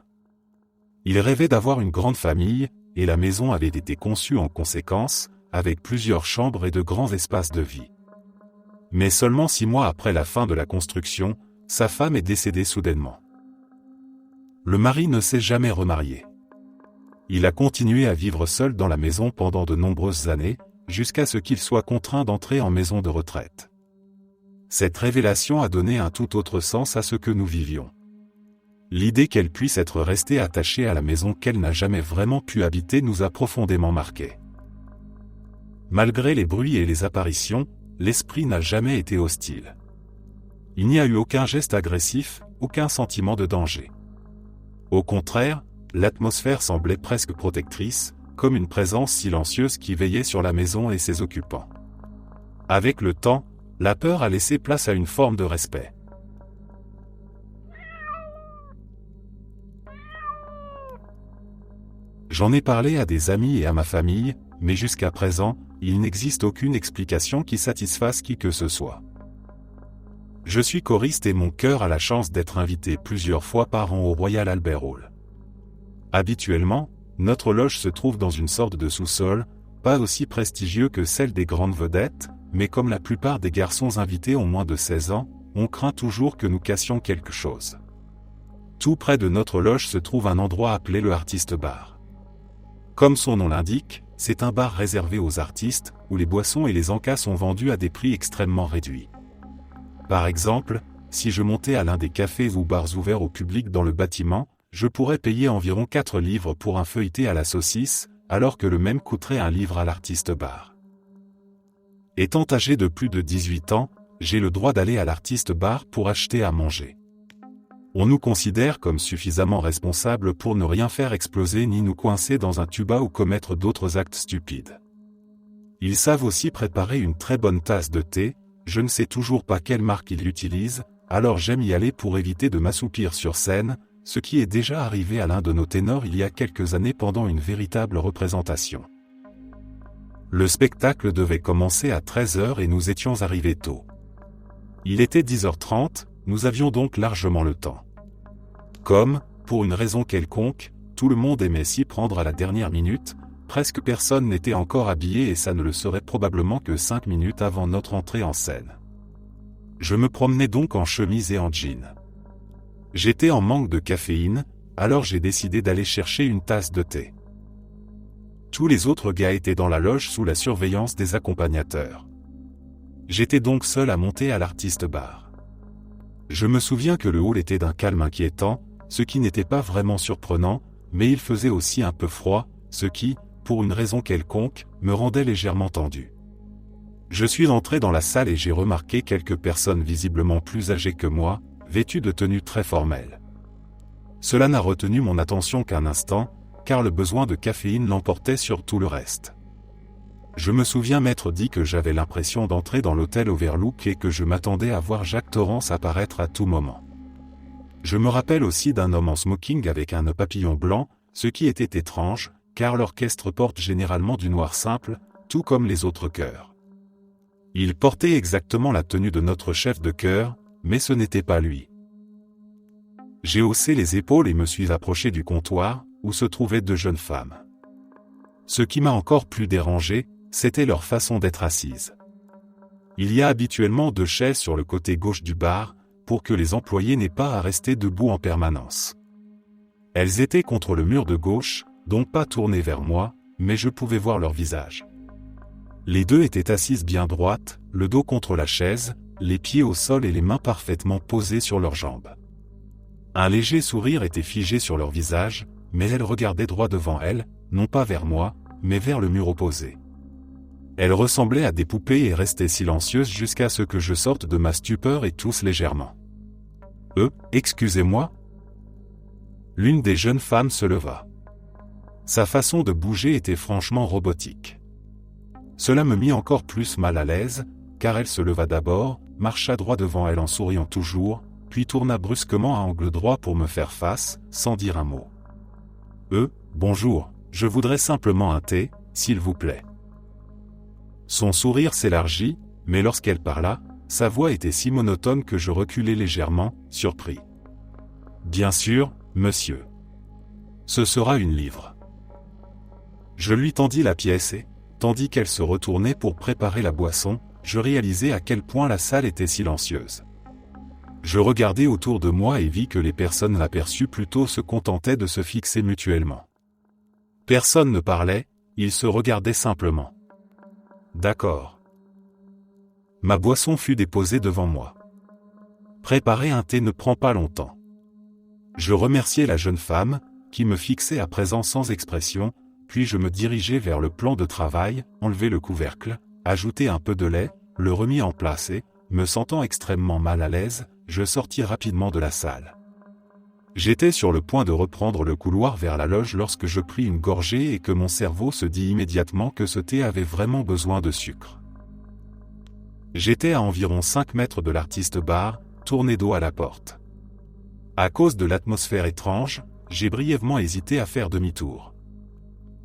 Il rêvait d'avoir une grande famille, et la maison avait été conçue en conséquence, avec plusieurs chambres et de grands espaces de vie. Mais seulement 6 mois après la fin de la construction, sa femme est décédée soudainement. Le mari ne s'est jamais remarié. Il a continué à vivre seul dans la maison pendant de nombreuses années, jusqu'à ce qu'il soit contraint d'entrer en maison de retraite. Cette révélation a donné un tout autre sens à ce que nous vivions. L'idée qu'elle puisse être restée attachée à la maison qu'elle n'a jamais vraiment pu habiter nous a profondément marqués. Malgré les bruits et les apparitions, l'esprit n'a jamais été hostile. Il n'y a eu aucun geste agressif, aucun sentiment de danger. Au contraire, l'atmosphère semblait presque protectrice, comme une présence silencieuse qui veillait sur la maison et ses occupants. Avec le temps, la peur a laissé place à une forme de respect. J'en ai parlé à des amis et à ma famille, mais jusqu'à présent, il n'existe aucune explication qui satisfasse qui que ce soit. Je suis choriste et mon chœur a la chance d'être invité plusieurs fois par an au Royal Albert Hall. Habituellement, notre loge se trouve dans une sorte de sous-sol, pas aussi prestigieux que celle des grandes vedettes, mais comme la plupart des garçons invités ont moins de 16 ans, on craint toujours que nous cassions quelque chose. Tout près de notre loge se trouve un endroit appelé le Artist Bar. Comme son nom l'indique, c'est un bar réservé aux artistes, où les boissons et les encas sont vendus à des prix extrêmement réduits. Par exemple, si je montais à l'un des cafés ou bars ouverts au public dans le bâtiment, je pourrais payer environ 4 livres pour un feuilleté à la saucisse, alors que le même coûterait un livre à l'Artist Bar. Étant âgé de plus de 18 ans, j'ai le droit d'aller à l'Artist Bar pour acheter à manger. On nous considère comme suffisamment responsables pour ne rien faire exploser ni nous coincer dans un tuba ou commettre d'autres actes stupides. Ils savent aussi préparer une très bonne tasse de thé, je ne sais toujours pas quelle marque ils utilisent, alors j'aime y aller pour éviter de m'assoupir sur scène, ce qui est déjà arrivé à l'un de nos ténors il y a quelques années pendant une véritable représentation. Le spectacle devait commencer à 13h et nous étions arrivés tôt. Il était 10h30, nous avions donc largement le temps. Comme, pour une raison quelconque, tout le monde aimait s'y prendre à la dernière minute, presque personne n'était encore habillé et ça ne le serait probablement que 5 minutes avant notre entrée en scène. Je me promenais donc en chemise et en jean. J'étais en manque de caféine, alors j'ai décidé d'aller chercher une tasse de thé. Tous les autres gars étaient dans la loge sous la surveillance des accompagnateurs. J'étais donc seul à monter à l'Artist Bar. Je me souviens que le hall était d'un calme inquiétant, ce qui n'était pas vraiment surprenant, mais il faisait aussi un peu froid, ce qui, pour une raison quelconque, me rendait légèrement tendu. Je suis entré dans la salle et j'ai remarqué quelques personnes visiblement plus âgées que moi, vêtues de tenues très formelles. Cela n'a retenu mon attention qu'un instant, car le besoin de caféine l'emportait sur tout le reste. Je me souviens m'être dit que j'avais l'impression d'entrer dans l'hôtel Overlook et que je m'attendais à voir Jacques Torrance apparaître à tout moment. Je me rappelle aussi d'un homme en smoking avec un nœud papillon blanc, ce qui était étrange, car l'orchestre porte généralement du noir simple, tout comme les autres chœurs. Il portait exactement la tenue de notre chef de chœur, mais ce n'était pas lui. J'ai haussé les épaules et me suis approché du comptoir, où se trouvaient deux jeunes femmes. Ce qui m'a encore plus dérangé, c'était leur façon d'être assises. Il y a habituellement 2 chaises sur le côté gauche du bar, pour que les employés n'aient pas à rester debout en permanence. Elles étaient contre le mur de gauche, donc pas tournées vers moi, mais je pouvais voir leur visage. Les deux étaient assises bien droites, le dos contre la chaise, les pieds au sol et les mains parfaitement posées sur leurs jambes. Un léger sourire était figé sur leur visage, mais elles regardaient droit devant elles, non pas vers moi, mais vers le mur opposé. Elles ressemblaient à des poupées et restaient silencieuses jusqu'à ce que je sorte de ma stupeur et tousse légèrement. Excusez-moi » L'une des jeunes femmes se leva. Sa façon de bouger était franchement robotique. Cela me mit encore plus mal à l'aise, car elle se leva d'abord, marcha droit devant elle en souriant toujours, puis tourna brusquement à angle droit pour me faire face, sans dire un mot. Bonjour, je voudrais simplement un thé, s'il vous plaît. » Son sourire s'élargit, mais lorsqu'elle parla, sa voix était si monotone que je reculai légèrement, surpris. « Bien sûr, monsieur. Ce sera une livre. » Je lui tendis la pièce et, tandis qu'elle se retournait pour préparer la boisson, je réalisai à quel point la salle était silencieuse. Je regardai autour de moi et vis que les personnes l'aperçues plutôt se contentaient de se fixer mutuellement. Personne ne parlait, ils se regardaient simplement. D'accord. Ma boisson fut déposée devant moi. Préparer un thé ne prend pas longtemps. Je remerciai la jeune femme, qui me fixait à présent sans expression, puis je me dirigeai vers le plan de travail, enlever le couvercle, ajouter un peu de lait, le remis en place et, me sentant extrêmement mal à l'aise, je sortis rapidement de la salle. J'étais sur le point de reprendre le couloir vers la loge lorsque je pris une gorgée et que mon cerveau se dit immédiatement que ce thé avait vraiment besoin de sucre. J'étais à environ 5 mètres de l'artiste bar, tourné dos à la porte. À cause de l'atmosphère étrange, j'ai brièvement hésité à faire demi-tour.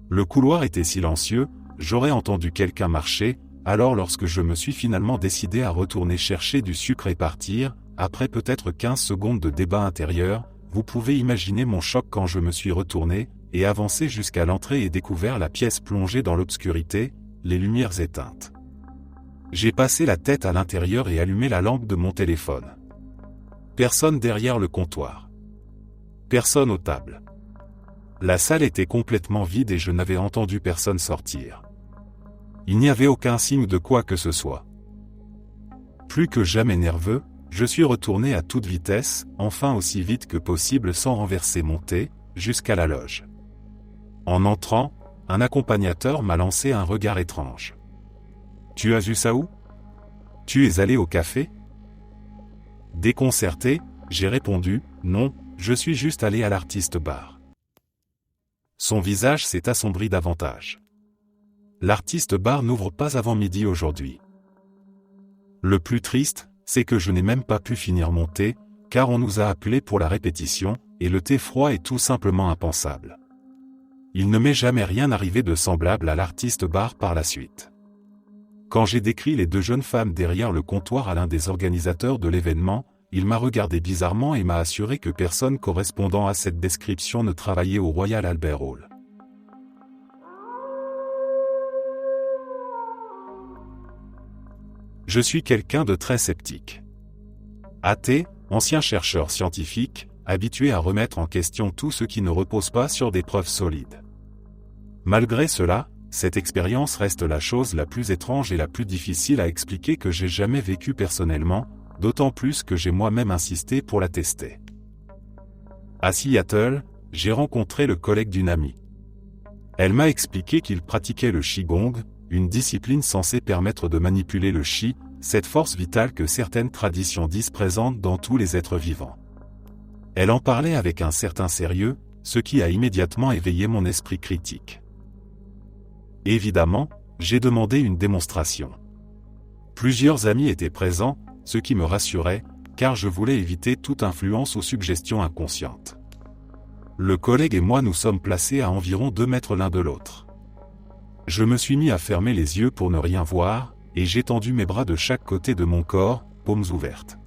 Le couloir était silencieux, j'aurais entendu quelqu'un marcher, alors lorsque je me suis finalement décidé à retourner chercher du sucre et partir, après peut-être 15 secondes de débat intérieur, vous pouvez imaginer mon choc quand je me suis retourné, et avancé jusqu'à l'entrée et découvert la pièce plongée dans l'obscurité, les lumières éteintes. J'ai passé la tête à l'intérieur et allumé la lampe de mon téléphone. Personne derrière le comptoir. Personne aux tables. La salle était complètement vide et je n'avais entendu personne sortir. Il n'y avait aucun signe de quoi que ce soit. Plus que jamais nerveux, je suis retourné à toute vitesse, enfin aussi vite que possible sans renverser mon thé, jusqu'à la loge. En entrant, un accompagnateur m'a lancé un regard étrange. « Tu as vu ça où ? Tu es allé au café ?» Déconcerté, j'ai répondu « Non, je suis juste allé à l'artiste bar. » Son visage s'est assombri davantage. L'artiste bar n'ouvre pas avant midi aujourd'hui. Le plus triste, c'est que je n'ai même pas pu finir mon thé, car on nous a appelés pour la répétition, et le thé froid est tout simplement impensable. Il ne m'est jamais rien arrivé de semblable à l'artiste bar par la suite. Quand j'ai décrit les 2 jeunes femmes derrière le comptoir à l'un des organisateurs de l'événement, il m'a regardé bizarrement et m'a assuré que personne correspondant à cette description ne travaillait au Royal Albert Hall. Je suis quelqu'un de très sceptique. Athée, ancien chercheur scientifique, habitué à remettre en question tout ce qui ne repose pas sur des preuves solides. Malgré cela, cette expérience reste la chose la plus étrange et la plus difficile à expliquer que j'ai jamais vécue personnellement, d'autant plus que j'ai moi-même insisté pour la tester. À Seattle, j'ai rencontré le collègue d'une amie. Elle m'a expliqué qu'il pratiquait le Qigong, une discipline censée permettre de manipuler le Qi, cette force vitale que certaines traditions disent présente dans tous les êtres vivants. Elle en parlait avec un certain sérieux, ce qui a immédiatement éveillé mon esprit critique. Évidemment, j'ai demandé une démonstration. Plusieurs amis étaient présents, ce qui me rassurait, car je voulais éviter toute influence ou suggestion inconsciente. Le collègue et moi nous sommes placés à environ 2 mètres l'un de l'autre. Je me suis mis à fermer les yeux pour ne rien voir, et j'ai tendu mes bras de chaque côté de mon corps, paumes ouvertes.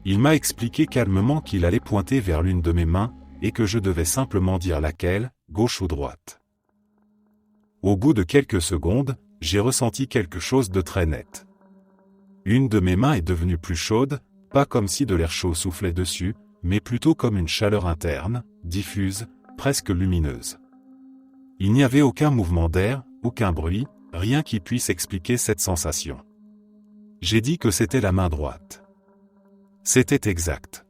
Il m'a expliqué calmement qu'il allait pointer vers l'une de mes mains, et que je devais simplement dire laquelle, gauche ou droite. Au bout de quelques secondes, j'ai ressenti quelque chose de très net. Une de mes mains est devenue plus chaude, pas comme si de l'air chaud soufflait dessus, mais plutôt comme une chaleur interne, diffuse, presque lumineuse. Il n'y avait aucun mouvement d'air, aucun bruit, rien qui puisse expliquer cette sensation. J'ai dit que c'était la main droite. C'était exact.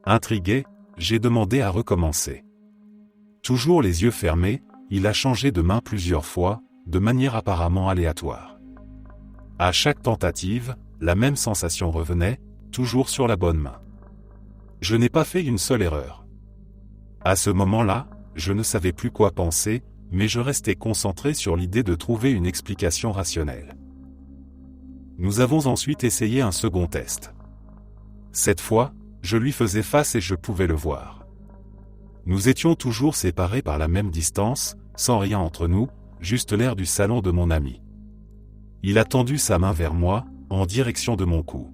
Intrigué, j'ai demandé à recommencer. Toujours les yeux fermés, il a changé de main plusieurs fois, de manière apparemment aléatoire. À chaque tentative, la même sensation revenait, toujours sur la bonne main. Je n'ai pas fait une seule erreur. À ce moment-là, je ne savais plus quoi penser, mais je restais concentré sur l'idée de trouver une explication rationnelle. Nous avons ensuite essayé un second test. Cette fois, je lui faisais face et je pouvais le voir. Nous étions toujours séparés par la même distance, sans rien entre nous, juste l'air du salon de mon ami. Il a tendu sa main vers moi, en direction de mon cou.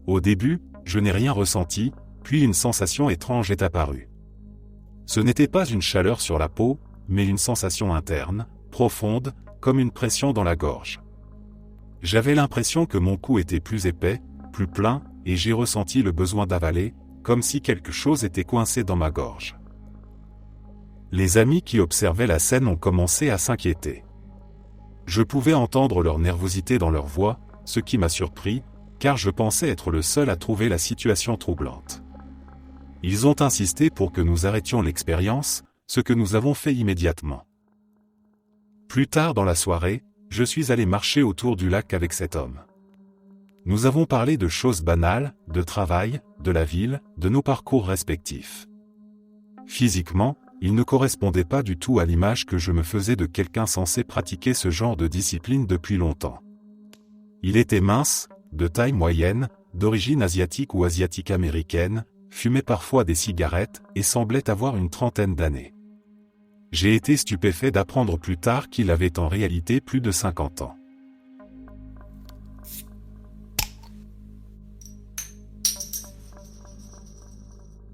Au début, je n'ai rien ressenti, puis une sensation étrange est apparue. Ce n'était pas une chaleur sur la peau, mais une sensation interne, profonde, comme une pression dans la gorge. J'avais l'impression que mon cou était plus épais, plus plein, et j'ai ressenti le besoin d'avaler, comme si quelque chose était coincé dans ma gorge. Les amis qui observaient la scène ont commencé à s'inquiéter. Je pouvais entendre leur nervosité dans leur voix, ce qui m'a surpris, car je pensais être le seul à trouver la situation troublante. Ils ont insisté pour que nous arrêtions l'expérience, ce que nous avons fait immédiatement. Plus tard dans la soirée, je suis allé marcher autour du lac avec cet homme. Nous avons parlé de choses banales, de travail, de la ville, de nos parcours respectifs. Physiquement, il ne correspondait pas du tout à l'image que je me faisais de quelqu'un censé pratiquer ce genre de discipline depuis longtemps. Il était mince, de taille moyenne, d'origine asiatique ou asiatique-américaine, fumait parfois des cigarettes et semblait avoir une trentaine d'années. J'ai été stupéfait d'apprendre plus tard qu'il avait en réalité plus de 50 ans.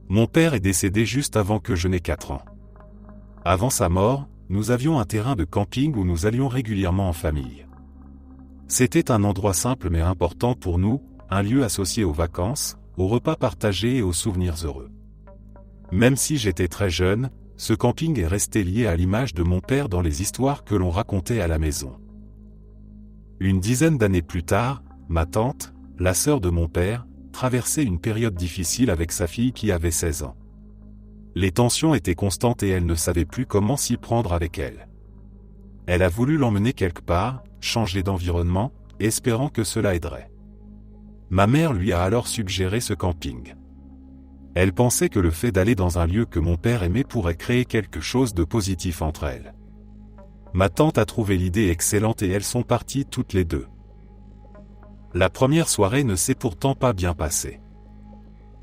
Mon père est décédé juste avant que je n'aie 4 ans. Avant sa mort, nous avions un terrain de camping où nous allions régulièrement en famille. C'était un endroit simple mais important pour nous, un lieu associé aux vacances, aux repas partagés et aux souvenirs heureux. Même si j'étais très jeune, ce camping est resté lié à l'image de mon père dans les histoires que l'on racontait à la maison. Une dizaine d'années plus tard, ma tante, la sœur de mon père, traversait une période difficile avec sa fille qui avait 16 ans. Les tensions étaient constantes et elle ne savait plus comment s'y prendre avec elle. Elle a voulu l'emmener quelque part, changer d'environnement, espérant que cela aiderait. Ma mère lui a alors suggéré ce camping. Elle pensait que le fait d'aller dans un lieu que mon père aimait pourrait créer quelque chose de positif entre elles. Ma tante a trouvé l'idée excellente et elles sont parties toutes les deux. La première soirée ne s'est pourtant pas bien passée.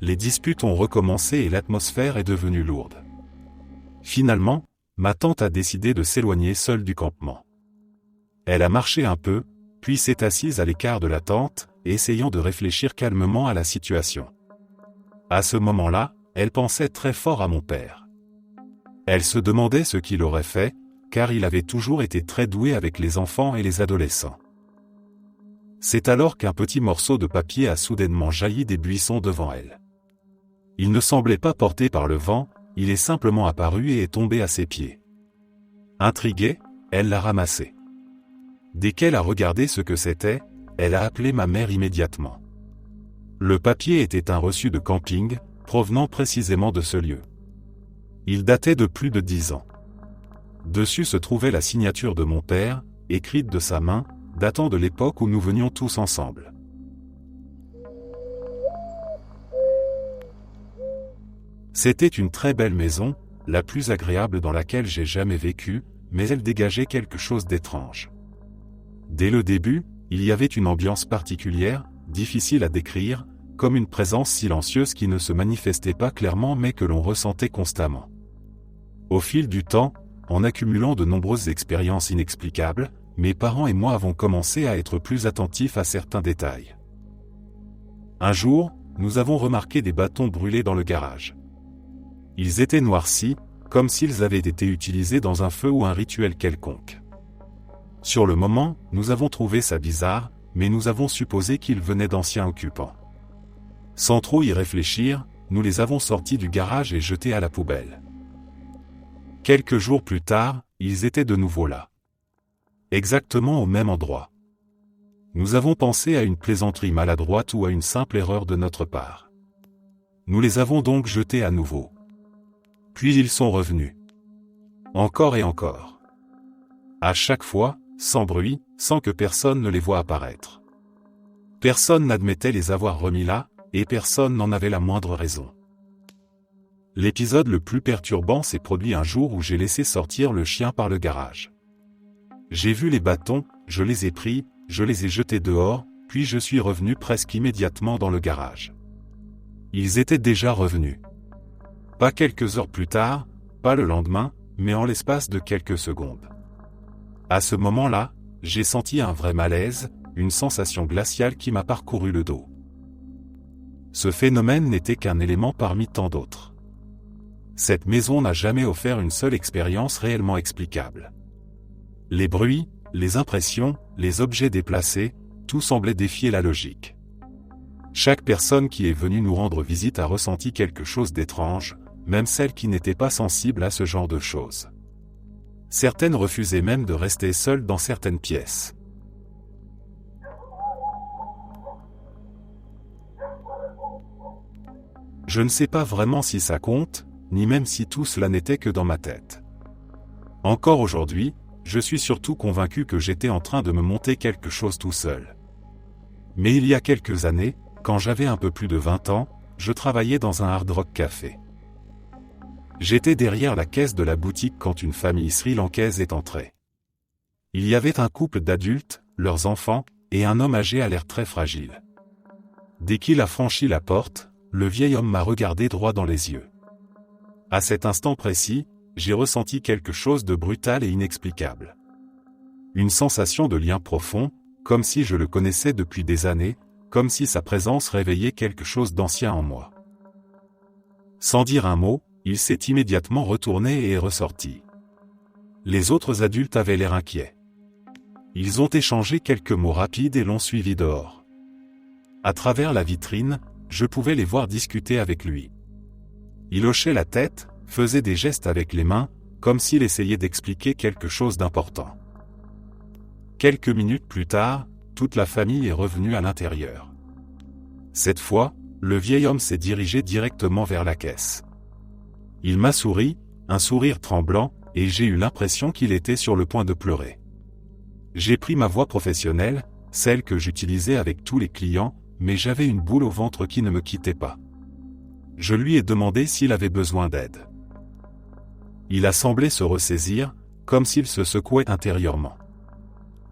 Les disputes ont recommencé et l'atmosphère est devenue lourde. Finalement, ma tante a décidé de s'éloigner seule du campement. Elle a marché un peu, puis s'est assise à l'écart de la tente, essayant de réfléchir calmement à la situation. À ce moment-là, elle pensait très fort à mon père. Elle se demandait ce qu'il aurait fait, car il avait toujours été très doué avec les enfants et les adolescents. C'est alors qu'un petit morceau de papier a soudainement jailli des buissons devant elle. Il ne semblait pas porté par le vent, il est simplement apparu et est tombé à ses pieds. Intriguée, elle l'a ramassé. Dès qu'elle a regardé ce que c'était, elle a appelé ma mère immédiatement. Le papier était un reçu de camping, provenant précisément de ce lieu. Il datait de plus de 10 ans. Dessus se trouvait la signature de mon père, écrite de sa main, datant de l'époque où nous venions tous ensemble. C'était une très belle maison, la plus agréable dans laquelle j'ai jamais vécu, mais elle dégageait quelque chose d'étrange. Dès le début, il y avait une ambiance particulière, difficile à décrire, comme une présence silencieuse qui ne se manifestait pas clairement mais que l'on ressentait constamment. Au fil du temps, en accumulant de nombreuses expériences inexplicables, mes parents et moi avons commencé à être plus attentifs à certains détails. Un jour, nous avons remarqué des bâtons brûlés dans le garage. Ils étaient noircis, comme s'ils avaient été utilisés dans un feu ou un rituel quelconque. Sur le moment, nous avons trouvé ça bizarre, mais nous avons supposé qu'ils venaient d'anciens occupants. Sans trop y réfléchir, nous les avons sortis du garage et jetés à la poubelle. Quelques jours plus tard, ils étaient de nouveau là. Exactement au même endroit. Nous avons pensé à une plaisanterie maladroite ou à une simple erreur de notre part. Nous les avons donc jetés à nouveau. Puis ils sont revenus. Encore et encore. À chaque fois, sans bruit, sans que personne ne les voie apparaître. Personne n'admettait les avoir remis là, et personne n'en avait la moindre raison. L'épisode le plus perturbant s'est produit un jour où j'ai laissé sortir le chien par le garage. J'ai vu les bâtons, je les ai pris, je les ai jetés dehors, puis je suis revenu presque immédiatement dans le garage. Ils étaient déjà revenus. Pas quelques heures plus tard, pas le lendemain, mais en l'espace de quelques secondes. À ce moment-là, j'ai senti un vrai malaise, une sensation glaciale qui m'a parcouru le dos. Ce phénomène n'était qu'un élément parmi tant d'autres. Cette maison n'a jamais offert une seule expérience réellement explicable. Les bruits, les impressions, les objets déplacés, tout semblait défier la logique. Chaque personne qui est venue nous rendre visite a ressenti quelque chose d'étrange, même celles qui n'étaient pas sensibles à ce genre de choses. Certaines refusaient même de rester seules dans certaines pièces. Je ne sais pas vraiment si ça compte, ni même si tout cela n'était que dans ma tête. Encore aujourd'hui, je suis surtout convaincu que j'étais en train de me monter quelque chose tout seul. Mais il y a quelques années, quand j'avais un peu plus de 20 ans, je travaillais dans un hard rock café. J'étais derrière la caisse de la boutique quand une famille sri-lankaise est entrée. Il y avait un couple d'adultes, leurs enfants, et un homme âgé à l'air très fragile. Dès qu'il a franchi la porte, le vieil homme m'a regardé droit dans les yeux. À cet instant précis, j'ai ressenti quelque chose de brutal et inexplicable. Une sensation de lien profond, comme si je le connaissais depuis des années, comme si sa présence réveillait quelque chose d'ancien en moi. Sans dire un mot, il s'est immédiatement retourné et est ressorti. Les autres adultes avaient l'air inquiets. Ils ont échangé quelques mots rapides et l'ont suivi dehors. À travers la vitrine, je pouvais les voir discuter avec lui. Il hochait la tête, faisait des gestes avec les mains, comme s'il essayait d'expliquer quelque chose d'important. Quelques minutes plus tard, toute la famille est revenue à l'intérieur. Cette fois, le vieil homme s'est dirigé directement vers la caisse. Il m'a souri, un sourire tremblant, et j'ai eu l'impression qu'il était sur le point de pleurer. J'ai pris ma voix professionnelle, celle que j'utilisais avec tous les clients, mais j'avais une boule au ventre qui ne me quittait pas. Je lui ai demandé s'il avait besoin d'aide. Il a semblé se ressaisir, comme s'il se secouait intérieurement.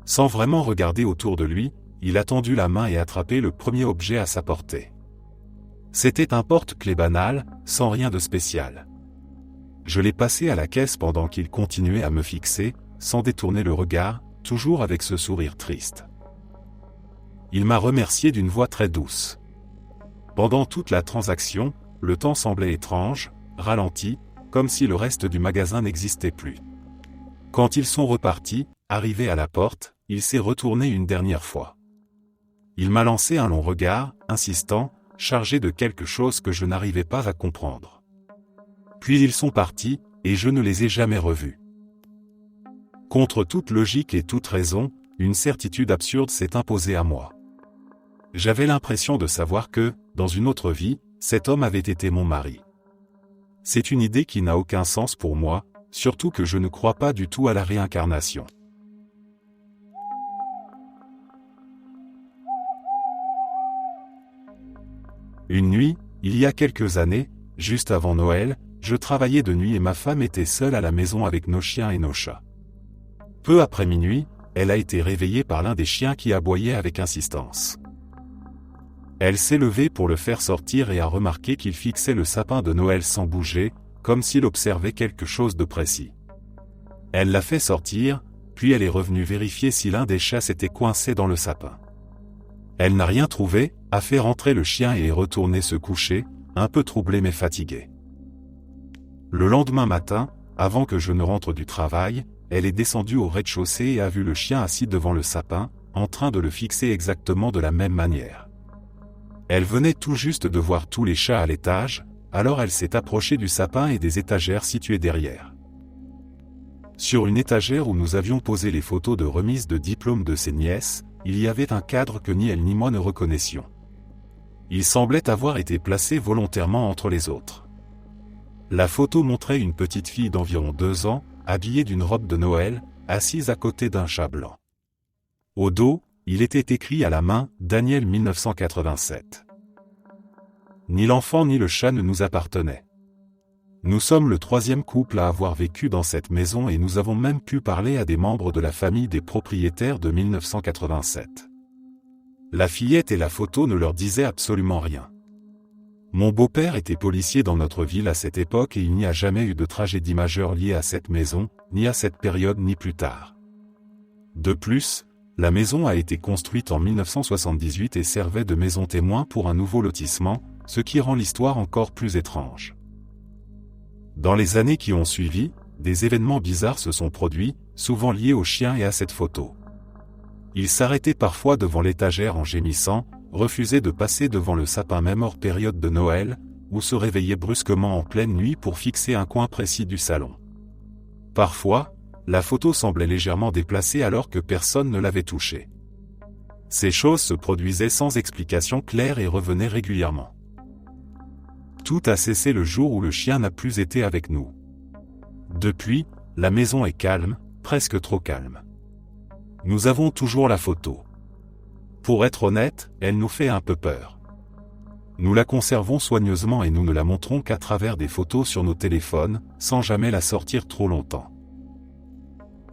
Sans vraiment regarder autour de lui, il a tendu la main et attrapé le premier objet à sa portée. C'était un porte-clés banal, sans rien de spécial. Je l'ai passé à la caisse pendant qu'il continuait à me fixer, sans détourner le regard, toujours avec ce sourire triste. Il m'a remercié d'une voix très douce. Pendant toute la transaction, le temps semblait étrange, ralenti, comme si le reste du magasin n'existait plus. Quand ils sont repartis, arrivé à la porte, il s'est retourné une dernière fois. Il m'a lancé un long regard, insistant, chargé de quelque chose que je n'arrivais pas à comprendre. Puis ils sont partis, et je ne les ai jamais revus. Contre toute logique et toute raison, une certitude absurde s'est imposée à moi. J'avais l'impression de savoir que, dans une autre vie, cet homme avait été mon mari. C'est une idée qui n'a aucun sens pour moi, surtout que je ne crois pas du tout à la réincarnation. Une nuit, il y a quelques années, juste avant Noël, je travaillais de nuit et ma femme était seule à la maison avec nos chiens et nos chats. Peu après minuit, elle a été réveillée par l'un des chiens qui aboyait avec insistance. Elle s'est levée pour le faire sortir et a remarqué qu'il fixait le sapin de Noël sans bouger, comme s'il observait quelque chose de précis. Elle l'a fait sortir, puis elle est revenue vérifier si l'un des chats s'était coincé dans le sapin. Elle n'a rien trouvé, a fait rentrer le chien et est retournée se coucher, un peu troublée mais fatiguée. Le lendemain matin, avant que je ne rentre du travail, elle est descendue au rez-de-chaussée et a vu le chien assis devant le sapin, en train de le fixer exactement de la même manière. Elle venait tout juste de voir tous les chats à l'étage, alors elle s'est approchée du sapin et des étagères situées derrière. Sur une étagère où nous avions posé les photos de remise de diplôme de ses nièces, il y avait un cadre que ni elle ni moi ne reconnaissions. Il semblait avoir été placé volontairement entre les autres. La photo montrait une petite fille d'environ 2 ans, habillée d'une robe de Noël, assise à côté d'un chat blanc. Au dos, il était écrit à la main « Daniel 1987 ». Ni l'enfant ni le chat ne nous appartenaient. Nous sommes le 3e couple à avoir vécu dans cette maison et nous avons même pu parler à des membres de la famille des propriétaires de 1987. La fillette et la photo ne leur disaient absolument rien. Mon beau-père était policier dans notre ville à cette époque et il n'y a jamais eu de tragédie majeure liée à cette maison, ni à cette période ni plus tard. De plus, la maison a été construite en 1978 et servait de maison témoin pour un nouveau lotissement, ce qui rend l'histoire encore plus étrange. Dans les années qui ont suivi, des événements bizarres se sont produits, souvent liés aux chiens et à cette photo. Ils s'arrêtaient parfois devant l'étagère en gémissant, refusaient de passer devant le sapin même hors période de Noël, ou se réveillaient brusquement en pleine nuit pour fixer un coin précis du salon. Parfois, la photo semblait légèrement déplacée alors que personne ne l'avait touchée. Ces choses se produisaient sans explication claire et revenaient régulièrement. Tout a cessé le jour où le chien n'a plus été avec nous. Depuis, la maison est calme, presque trop calme. Nous avons toujours la photo. Pour être honnête, elle nous fait un peu peur. Nous la conservons soigneusement et nous ne la montrons qu'à travers des photos sur nos téléphones, sans jamais la sortir trop longtemps.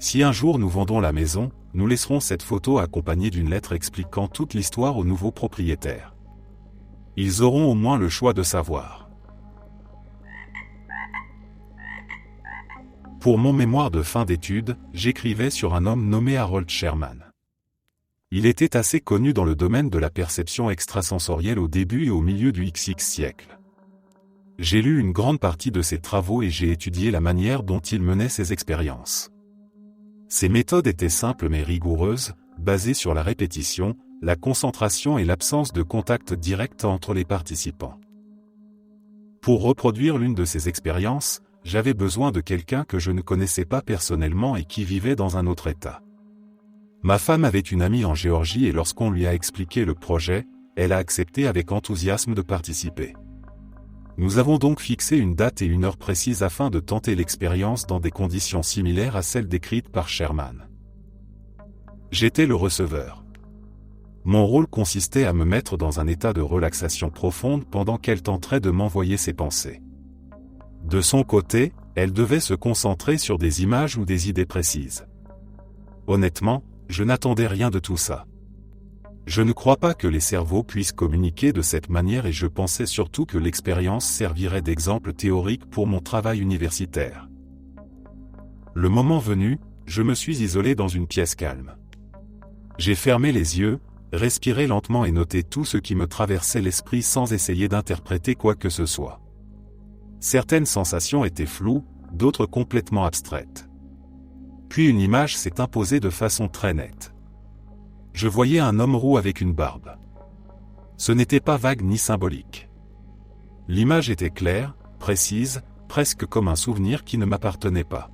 Si un jour nous vendons la maison, nous laisserons cette photo accompagnée d'une lettre expliquant toute l'histoire aux nouveaux propriétaires. Ils auront au moins le choix de savoir. Pour mon mémoire de fin d'études, j'écrivais sur un homme nommé Harold Sherman. Il était assez connu dans le domaine de la perception extrasensorielle au début et au milieu du XX siècle. J'ai lu une grande partie de ses travaux et j'ai étudié la manière dont il menait ses expériences. Ses méthodes étaient simples mais rigoureuses, basées sur la répétition, la concentration et l'absence de contact direct entre les participants. Pour reproduire l'une de ces expériences, j'avais besoin de quelqu'un que je ne connaissais pas personnellement et qui vivait dans un autre État. Ma femme avait une amie en Géorgie et lorsqu'on lui a expliqué le projet, elle a accepté avec enthousiasme de participer. Nous avons donc fixé une date et une heure précise afin de tenter l'expérience dans des conditions similaires à celles décrites par Sherman. J'étais le receveur. Mon rôle consistait à me mettre dans un état de relaxation profonde pendant qu'elle tenterait de m'envoyer ses pensées. De son côté, elle devait se concentrer sur des images ou des idées précises. Honnêtement, je n'attendais rien de tout ça. Je ne crois pas que les cerveaux puissent communiquer de cette manière et je pensais surtout que l'expérience servirait d'exemple théorique pour mon travail universitaire. Le moment venu, je me suis isolé dans une pièce calme. J'ai fermé les yeux, respiré lentement et noté tout ce qui me traversait l'esprit sans essayer d'interpréter quoi que ce soit. Certaines sensations étaient floues, d'autres complètement abstraites. Puis une image s'est imposée de façon très nette. Je voyais un homme roux avec une barbe. Ce n'était pas vague ni symbolique. L'image était claire, précise, presque comme un souvenir qui ne m'appartenait pas.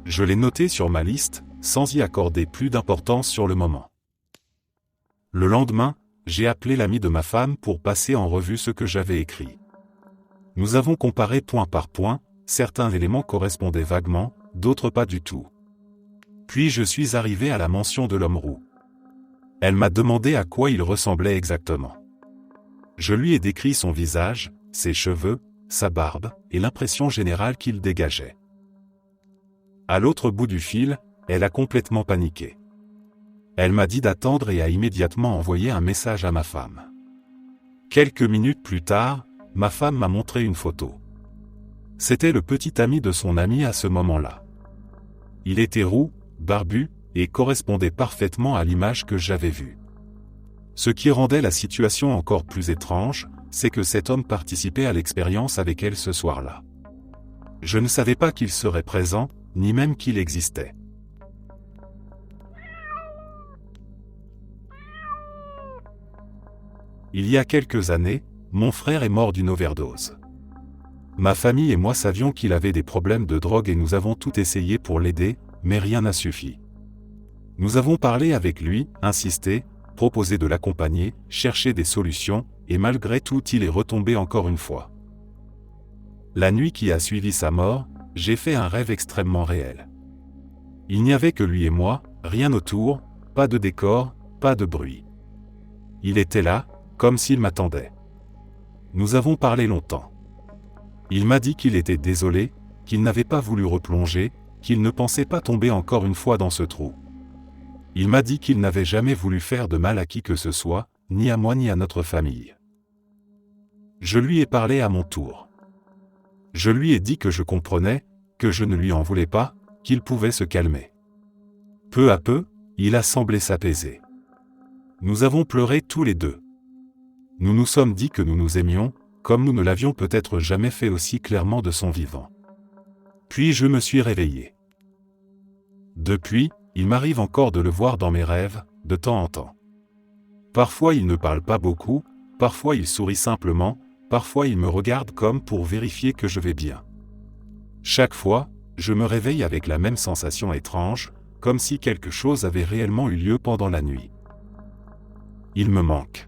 Je l'ai noté sur ma liste, sans y accorder plus d'importance sur le moment. Le lendemain, j'ai appelé l'ami de ma femme pour passer en revue ce que j'avais écrit. Nous avons comparé point par point, certains éléments correspondaient vaguement, d'autres pas du tout. Puis je suis arrivé à la mention de l'homme roux. Elle m'a demandé à quoi il ressemblait exactement. Je lui ai décrit son visage, ses cheveux, sa barbe, et l'impression générale qu'il dégageait. À l'autre bout du fil, elle a complètement paniqué. Elle m'a dit d'attendre et a immédiatement envoyé un message à ma femme. Quelques minutes plus tard, ma femme m'a montré une photo. C'était le petit ami de son ami à ce moment-là. Il était roux, barbu, et correspondait parfaitement à l'image que j'avais vue. Ce qui rendait la situation encore plus étrange, c'est que cet homme participait à l'expérience avec elle ce soir-là. Je ne savais pas qu'il serait présent, ni même qu'il existait. Il y a quelques années, mon frère est mort d'une overdose. Ma famille et moi savions qu'il avait des problèmes de drogue et nous avons tout essayé pour l'aider, mais rien n'a suffi. Nous avons parlé avec lui, insisté, proposé de l'accompagner, cherché des solutions, et malgré tout il est retombé encore une fois. La nuit qui a suivi sa mort, j'ai fait un rêve extrêmement réel. Il n'y avait que lui et moi, rien autour, pas de décor, pas de bruit. Il était là, comme s'il m'attendait. Nous avons parlé longtemps. Il m'a dit qu'il était désolé, qu'il n'avait pas voulu replonger, qu'il ne pensait pas tomber encore une fois dans ce trou. Il m'a dit qu'il n'avait jamais voulu faire de mal à qui que ce soit, ni à moi ni à notre famille. Je lui ai parlé à mon tour. Je lui ai dit que je comprenais, que je ne lui en voulais pas, qu'il pouvait se calmer. Peu à peu, il a semblé s'apaiser. Nous avons pleuré tous les deux. Nous nous sommes dit que nous nous aimions, comme nous ne l'avions peut-être jamais fait aussi clairement de son vivant. Puis je me suis réveillé. Depuis, il m'arrive encore de le voir dans mes rêves, de temps en temps. Parfois il ne parle pas beaucoup, parfois il sourit simplement, parfois il me regarde comme pour vérifier que je vais bien. Chaque fois, je me réveille avec la même sensation étrange, comme si quelque chose avait réellement eu lieu pendant la nuit. Il me manque.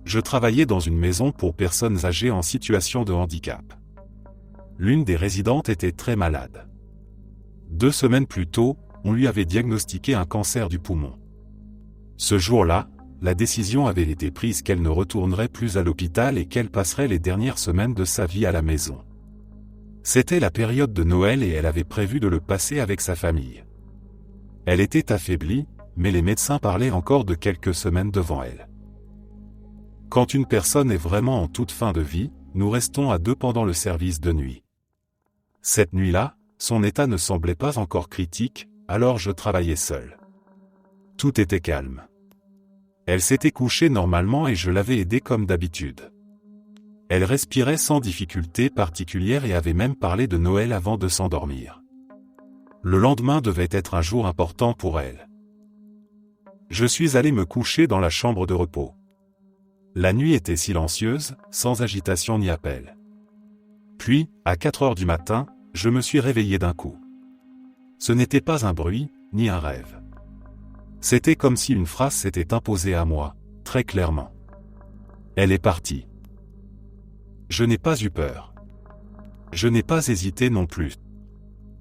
Je travaillais dans une maison pour personnes âgées en situation de handicap. L'une des résidentes était très malade. 2 semaines plus tôt, on lui avait diagnostiqué un cancer du poumon. Ce jour-là, la décision avait été prise qu'elle ne retournerait plus à l'hôpital et qu'elle passerait les dernières semaines de sa vie à la maison. C'était la période de Noël et elle avait prévu de le passer avec sa famille. Elle était affaiblie, mais les médecins parlaient encore de quelques semaines devant elle. Quand une personne est vraiment en toute fin de vie, nous restons à 2 pendant le service de nuit. Cette nuit-là, son état ne semblait pas encore critique, alors je travaillais seul. Tout était calme. Elle s'était couchée normalement et je l'avais aidée comme d'habitude. Elle respirait sans difficulté particulière et avait même parlé de Noël avant de s'endormir. Le lendemain devait être un jour important pour elle. Je suis allé me coucher dans la chambre de repos. La nuit était silencieuse, sans agitation ni appel. Puis, à 4 heures du matin, je me suis réveillé d'un coup. Ce n'était pas un bruit, ni un rêve. C'était comme si une phrase s'était imposée à moi, très clairement. Elle est partie. Je n'ai pas eu peur. Je n'ai pas hésité non plus.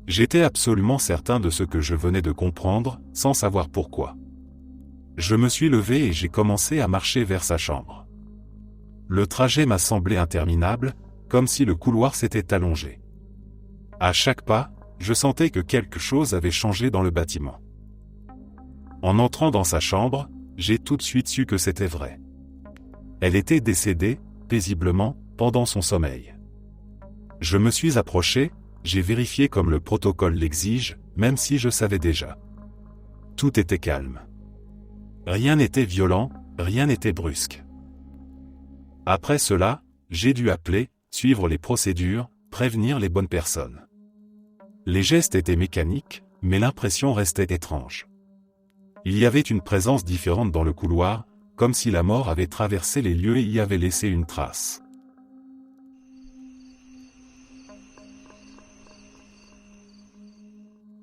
J'étais absolument certain de ce que je venais de comprendre, sans savoir pourquoi. Je me suis levé et j'ai commencé à marcher vers sa chambre. Le trajet m'a semblé interminable, comme si le couloir s'était allongé. À chaque pas, je sentais que quelque chose avait changé dans le bâtiment. En entrant dans sa chambre, j'ai tout de suite su que c'était vrai. Elle était décédée, paisiblement, pendant son sommeil. Je me suis approché, j'ai vérifié comme le protocole l'exige, même si je savais déjà. Tout était calme. Rien n'était violent, rien n'était brusque. Après cela, j'ai dû appeler, suivre les procédures, prévenir les bonnes personnes. Les gestes étaient mécaniques, mais l'impression restait étrange. Il y avait une présence différente dans le couloir, comme si la mort avait traversé les lieux et y avait laissé une trace.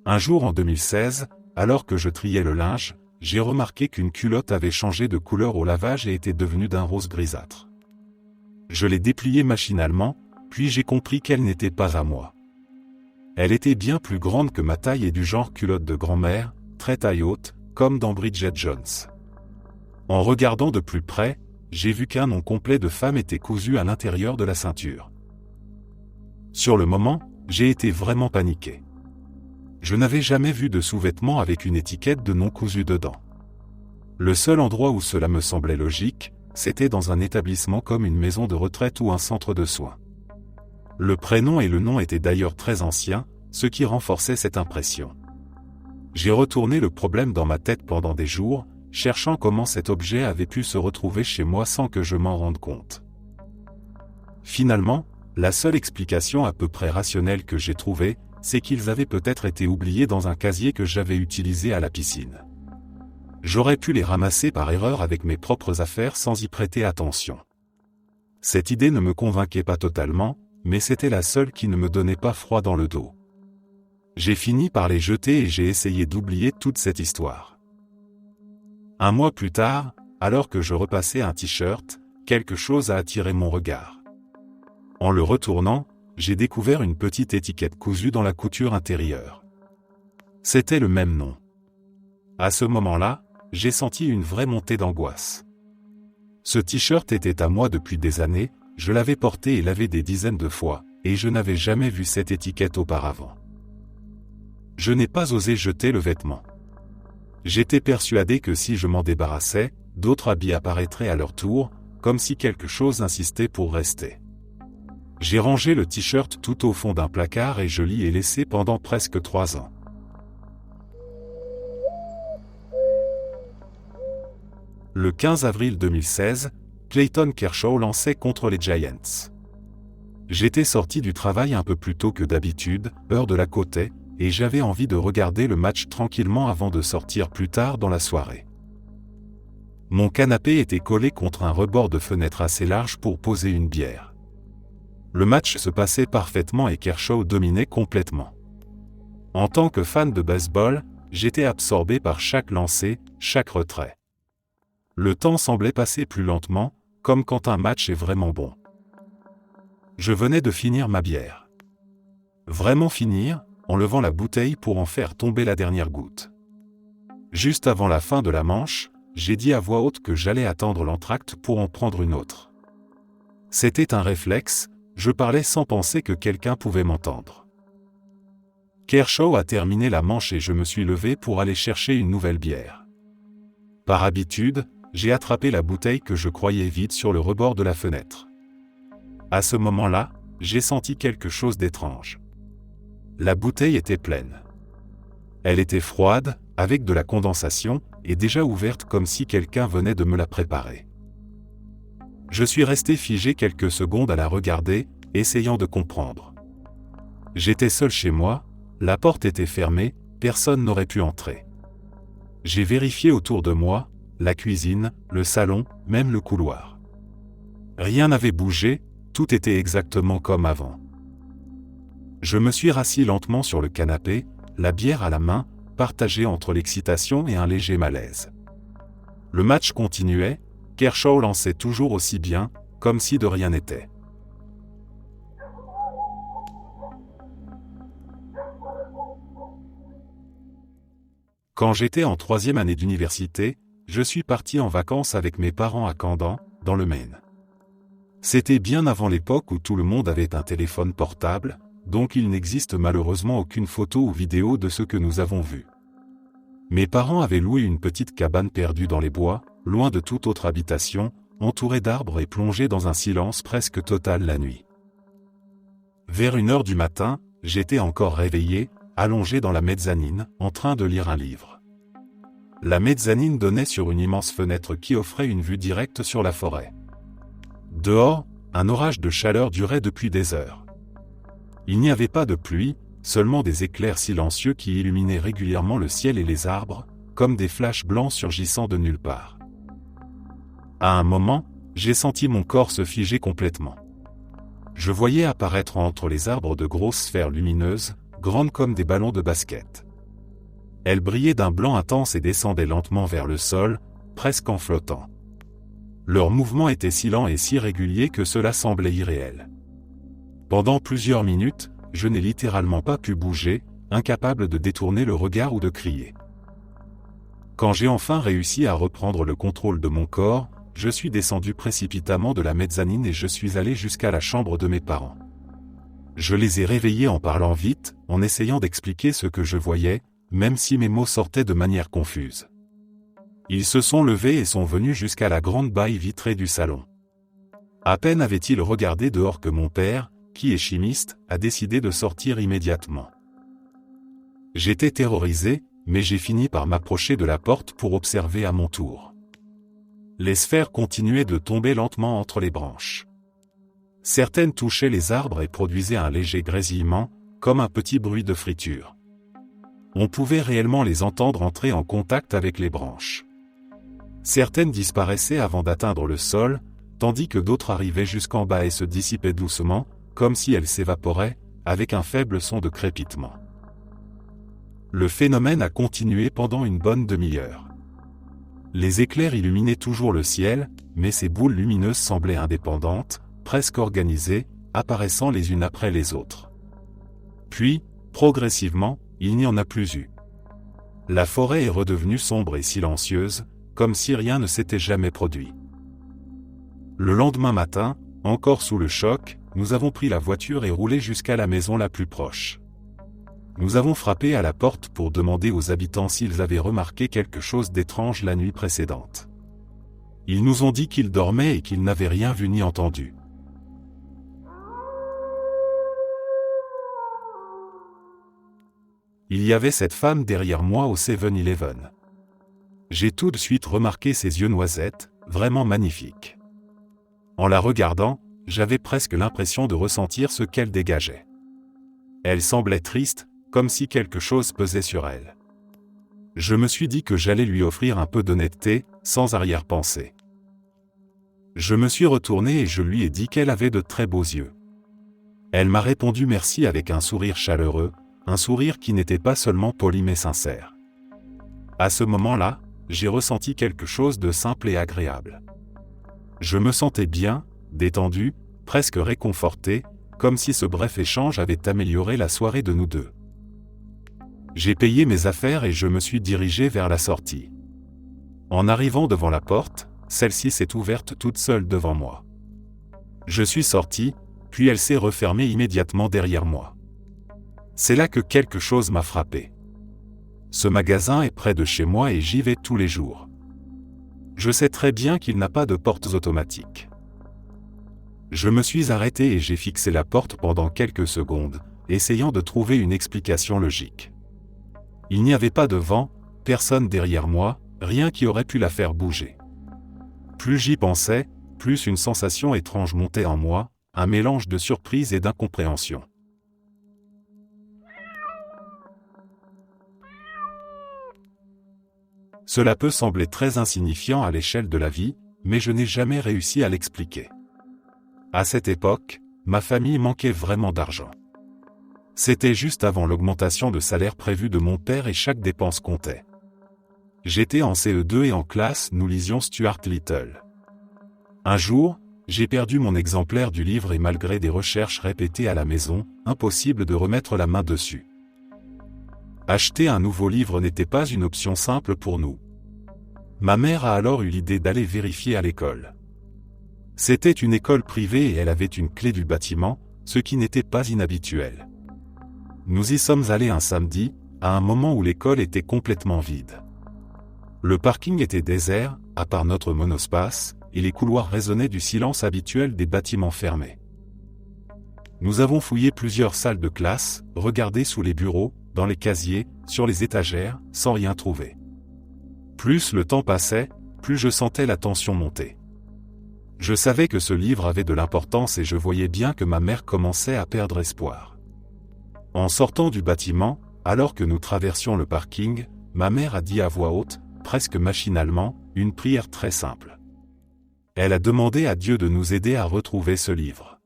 Un jour en 2016, alors que je triais le linge, j'ai remarqué qu'une culotte avait changé de couleur au lavage et était devenue d'un rose grisâtre. Je l'ai dépliée machinalement, puis j'ai compris qu'elle n'était pas à moi. Elle était bien plus grande que ma taille et du genre culotte de grand-mère, très taille haute, comme dans Bridget Jones. En regardant de plus près, j'ai vu qu'un nom complet de femme était cousu à l'intérieur de la ceinture. Sur le moment, j'ai été vraiment paniqué. Je n'avais jamais vu de sous-vêtements avec une étiquette de nom cousu dedans. Le seul endroit où cela me semblait logique, c'était dans un établissement comme une maison de retraite ou un centre de soins. Le prénom et le nom étaient d'ailleurs très anciens, ce qui renforçait cette impression. J'ai retourné le problème dans ma tête pendant des jours, cherchant comment cet objet avait pu se retrouver chez moi sans que je m'en rende compte. Finalement, la seule explication à peu près rationnelle que j'ai trouvée, c'est qu'ils avaient peut-être été oubliés dans un casier que j'avais utilisé à la piscine. J'aurais pu les ramasser par erreur avec mes propres affaires sans y prêter attention. Cette idée ne me convainquait pas totalement, mais c'était la seule qui ne me donnait pas froid dans le dos. J'ai fini par les jeter et j'ai essayé d'oublier toute cette histoire. Un mois plus tard, alors que je repassais un t-shirt, quelque chose a attiré mon regard. En le retournant, j'ai découvert une petite étiquette cousue dans la couture intérieure. C'était le même nom. À ce moment-là, j'ai senti une vraie montée d'angoisse. Ce t-shirt était à moi depuis des années, je l'avais porté et lavé des dizaines de fois, et je n'avais jamais vu cette étiquette auparavant. Je n'ai pas osé jeter le vêtement. J'étais persuadé que si je m'en débarrassais, d'autres habits apparaîtraient à leur tour, comme si quelque chose insistait pour rester. J'ai rangé le t-shirt tout au fond d'un placard et je l'y ai laissé pendant presque 3 ans. Le 15 avril 2016, Clayton Kershaw lançait contre les Giants. J'étais sorti du travail un peu plus tôt que d'habitude, heure de la côte est, et j'avais envie de regarder le match tranquillement avant de sortir plus tard dans la soirée. Mon canapé était collé contre un rebord de fenêtre assez large pour poser une bière. Le match se passait parfaitement et Kershaw dominait complètement. En tant que fan de baseball, j'étais absorbé par chaque lancer, chaque retrait. Le temps semblait passer plus lentement, comme quand un match est vraiment bon. Je venais de finir ma bière. Vraiment finir, en levant la bouteille pour en faire tomber la dernière goutte. Juste avant la fin de la manche, j'ai dit à voix haute que j'allais attendre l'entracte pour en prendre une autre. C'était un réflexe, je parlais sans penser que quelqu'un pouvait m'entendre. Kershaw a terminé la manche et je me suis levé pour aller chercher une nouvelle bière. Par habitude, j'ai attrapé la bouteille que je croyais vide sur le rebord de la fenêtre. À ce moment-là, j'ai senti quelque chose d'étrange. La bouteille était pleine. Elle était froide, avec de la condensation, et déjà ouverte comme si quelqu'un venait de me la préparer. Je suis resté figé quelques secondes à la regarder, essayant de comprendre. J'étais seul chez moi, la porte était fermée, personne n'aurait pu entrer. J'ai vérifié autour de moi, la cuisine, le salon, même le couloir. Rien n'avait bougé, tout était exactement comme avant. Je me suis rassis lentement sur le canapé, la bière à la main, partagée entre l'excitation et un léger malaise. Le match continuait, Kershaw lançait toujours aussi bien, comme si de rien n'était. Quand j'étais en 3e année d'université, je suis parti en vacances avec mes parents à Camden, dans le Maine. C'était bien avant l'époque où tout le monde avait un téléphone portable, donc il n'existe malheureusement aucune photo ou vidéo de ce que nous avons vu. Mes parents avaient loué une petite cabane perdue dans les bois, loin de toute autre habitation, entourée d'arbres et plongée dans un silence presque total la nuit. Vers 1h du matin, j'étais encore réveillé, allongé dans la mezzanine, en train de lire un livre. La mezzanine donnait sur une immense fenêtre qui offrait une vue directe sur la forêt. Dehors, un orage de chaleur durait depuis des heures. Il n'y avait pas de pluie, seulement des éclairs silencieux qui illuminaient régulièrement le ciel et les arbres, comme des flashs blancs surgissant de nulle part. À un moment, j'ai senti mon corps se figer complètement. Je voyais apparaître entre les arbres de grosses sphères lumineuses, grandes comme des ballons de basket. Elles brillaient d'un blanc intense et descendaient lentement vers le sol, presque en flottant. Leur mouvement était si lent et si régulier que cela semblait irréel. Pendant plusieurs minutes, je n'ai littéralement pas pu bouger, incapable de détourner le regard ou de crier. Quand j'ai enfin réussi à reprendre le contrôle de mon corps, je suis descendu précipitamment de la mezzanine et je suis allé jusqu'à la chambre de mes parents. Je les ai réveillés en parlant vite, en essayant d'expliquer ce que je voyais, même si mes mots sortaient de manière confuse. Ils se sont levés et sont venus jusqu'à la grande baille vitrée du salon. À peine avaient-ils regardé dehors que mon père, qui est chimiste, a décidé de sortir immédiatement. J'étais terrorisé, mais j'ai fini par m'approcher de la porte pour observer à mon tour. Les sphères continuaient de tomber lentement entre les branches. Certaines touchaient les arbres et produisaient un léger grésillement, comme un petit bruit de friture. On pouvait réellement les entendre entrer en contact avec les branches. Certaines disparaissaient avant d'atteindre le sol, tandis que d'autres arrivaient jusqu'en bas et se dissipaient doucement, comme si elles s'évaporaient, avec un faible son de crépitement. Le phénomène a continué pendant une bonne demi-heure. Les éclairs illuminaient toujours le ciel, mais ces boules lumineuses semblaient indépendantes, presque organisées, apparaissant les unes après les autres. Puis, progressivement, il n'y en a plus eu. La forêt est redevenue sombre et silencieuse, comme si rien ne s'était jamais produit. Le lendemain matin, encore sous le choc, nous avons pris la voiture et roulé jusqu'à la maison la plus proche. Nous avons frappé à la porte pour demander aux habitants s'ils avaient remarqué quelque chose d'étrange la nuit précédente. Ils nous ont dit qu'ils dormaient et qu'ils n'avaient rien vu ni entendu. Il y avait cette femme derrière moi au 7-Eleven. J'ai tout de suite remarqué ses yeux noisettes, vraiment magnifiques. En la regardant, j'avais presque l'impression de ressentir ce qu'elle dégageait. Elle semblait triste, comme si quelque chose pesait sur elle. Je me suis dit que j'allais lui offrir un peu d'honnêteté, sans arrière-pensée. Je me suis retourné et je lui ai dit qu'elle avait de très beaux yeux. Elle m'a répondu merci avec un sourire chaleureux, un sourire qui n'était pas seulement poli mais sincère. À ce moment-là, j'ai ressenti quelque chose de simple et agréable. Je me sentais bien, détendu, presque réconforté, comme si ce bref échange avait amélioré la soirée de nous deux. J'ai payé mes affaires et je me suis dirigé vers la sortie. En arrivant devant la porte, celle-ci s'est ouverte toute seule devant moi. Je suis sorti, puis elle s'est refermée immédiatement derrière moi. C'est là que quelque chose m'a frappé. Ce magasin est près de chez moi et j'y vais tous les jours. Je sais très bien qu'il n'a pas de portes automatiques. Je me suis arrêté et j'ai fixé la porte pendant quelques secondes, essayant de trouver une explication logique. Il n'y avait pas de vent, personne derrière moi, rien qui aurait pu la faire bouger. Plus j'y pensais, plus une sensation étrange montait en moi, un mélange de surprise et d'incompréhension. Cela peut sembler très insignifiant à l'échelle de la vie, mais je n'ai jamais réussi à l'expliquer. À cette époque, ma famille manquait vraiment d'argent. C'était juste avant l'augmentation de salaire prévue de mon père et chaque dépense comptait. J'étais en CE2 et en classe, nous lisions Stuart Little. Un jour, j'ai perdu mon exemplaire du livre et malgré des recherches répétées à la maison, impossible de remettre la main dessus. Acheter un nouveau livre n'était pas une option simple pour nous. Ma mère a alors eu l'idée d'aller vérifier à l'école. C'était une école privée et elle avait une clé du bâtiment, ce qui n'était pas inhabituel. Nous y sommes allés un samedi, à un moment où l'école était complètement vide. Le parking était désert, à part notre monospace, et les couloirs résonnaient du silence habituel des bâtiments fermés. Nous avons fouillé plusieurs salles de classe, regardé sous les bureaux, dans les casiers, sur les étagères, sans rien trouver. Plus le temps passait, plus je sentais la tension monter. Je savais que ce livre avait de l'importance et je voyais bien que ma mère commençait à perdre espoir. En sortant du bâtiment, alors que nous traversions le parking, ma mère a dit à voix haute, presque machinalement, une prière très simple. Elle a demandé à Dieu de nous aider à retrouver ce livre.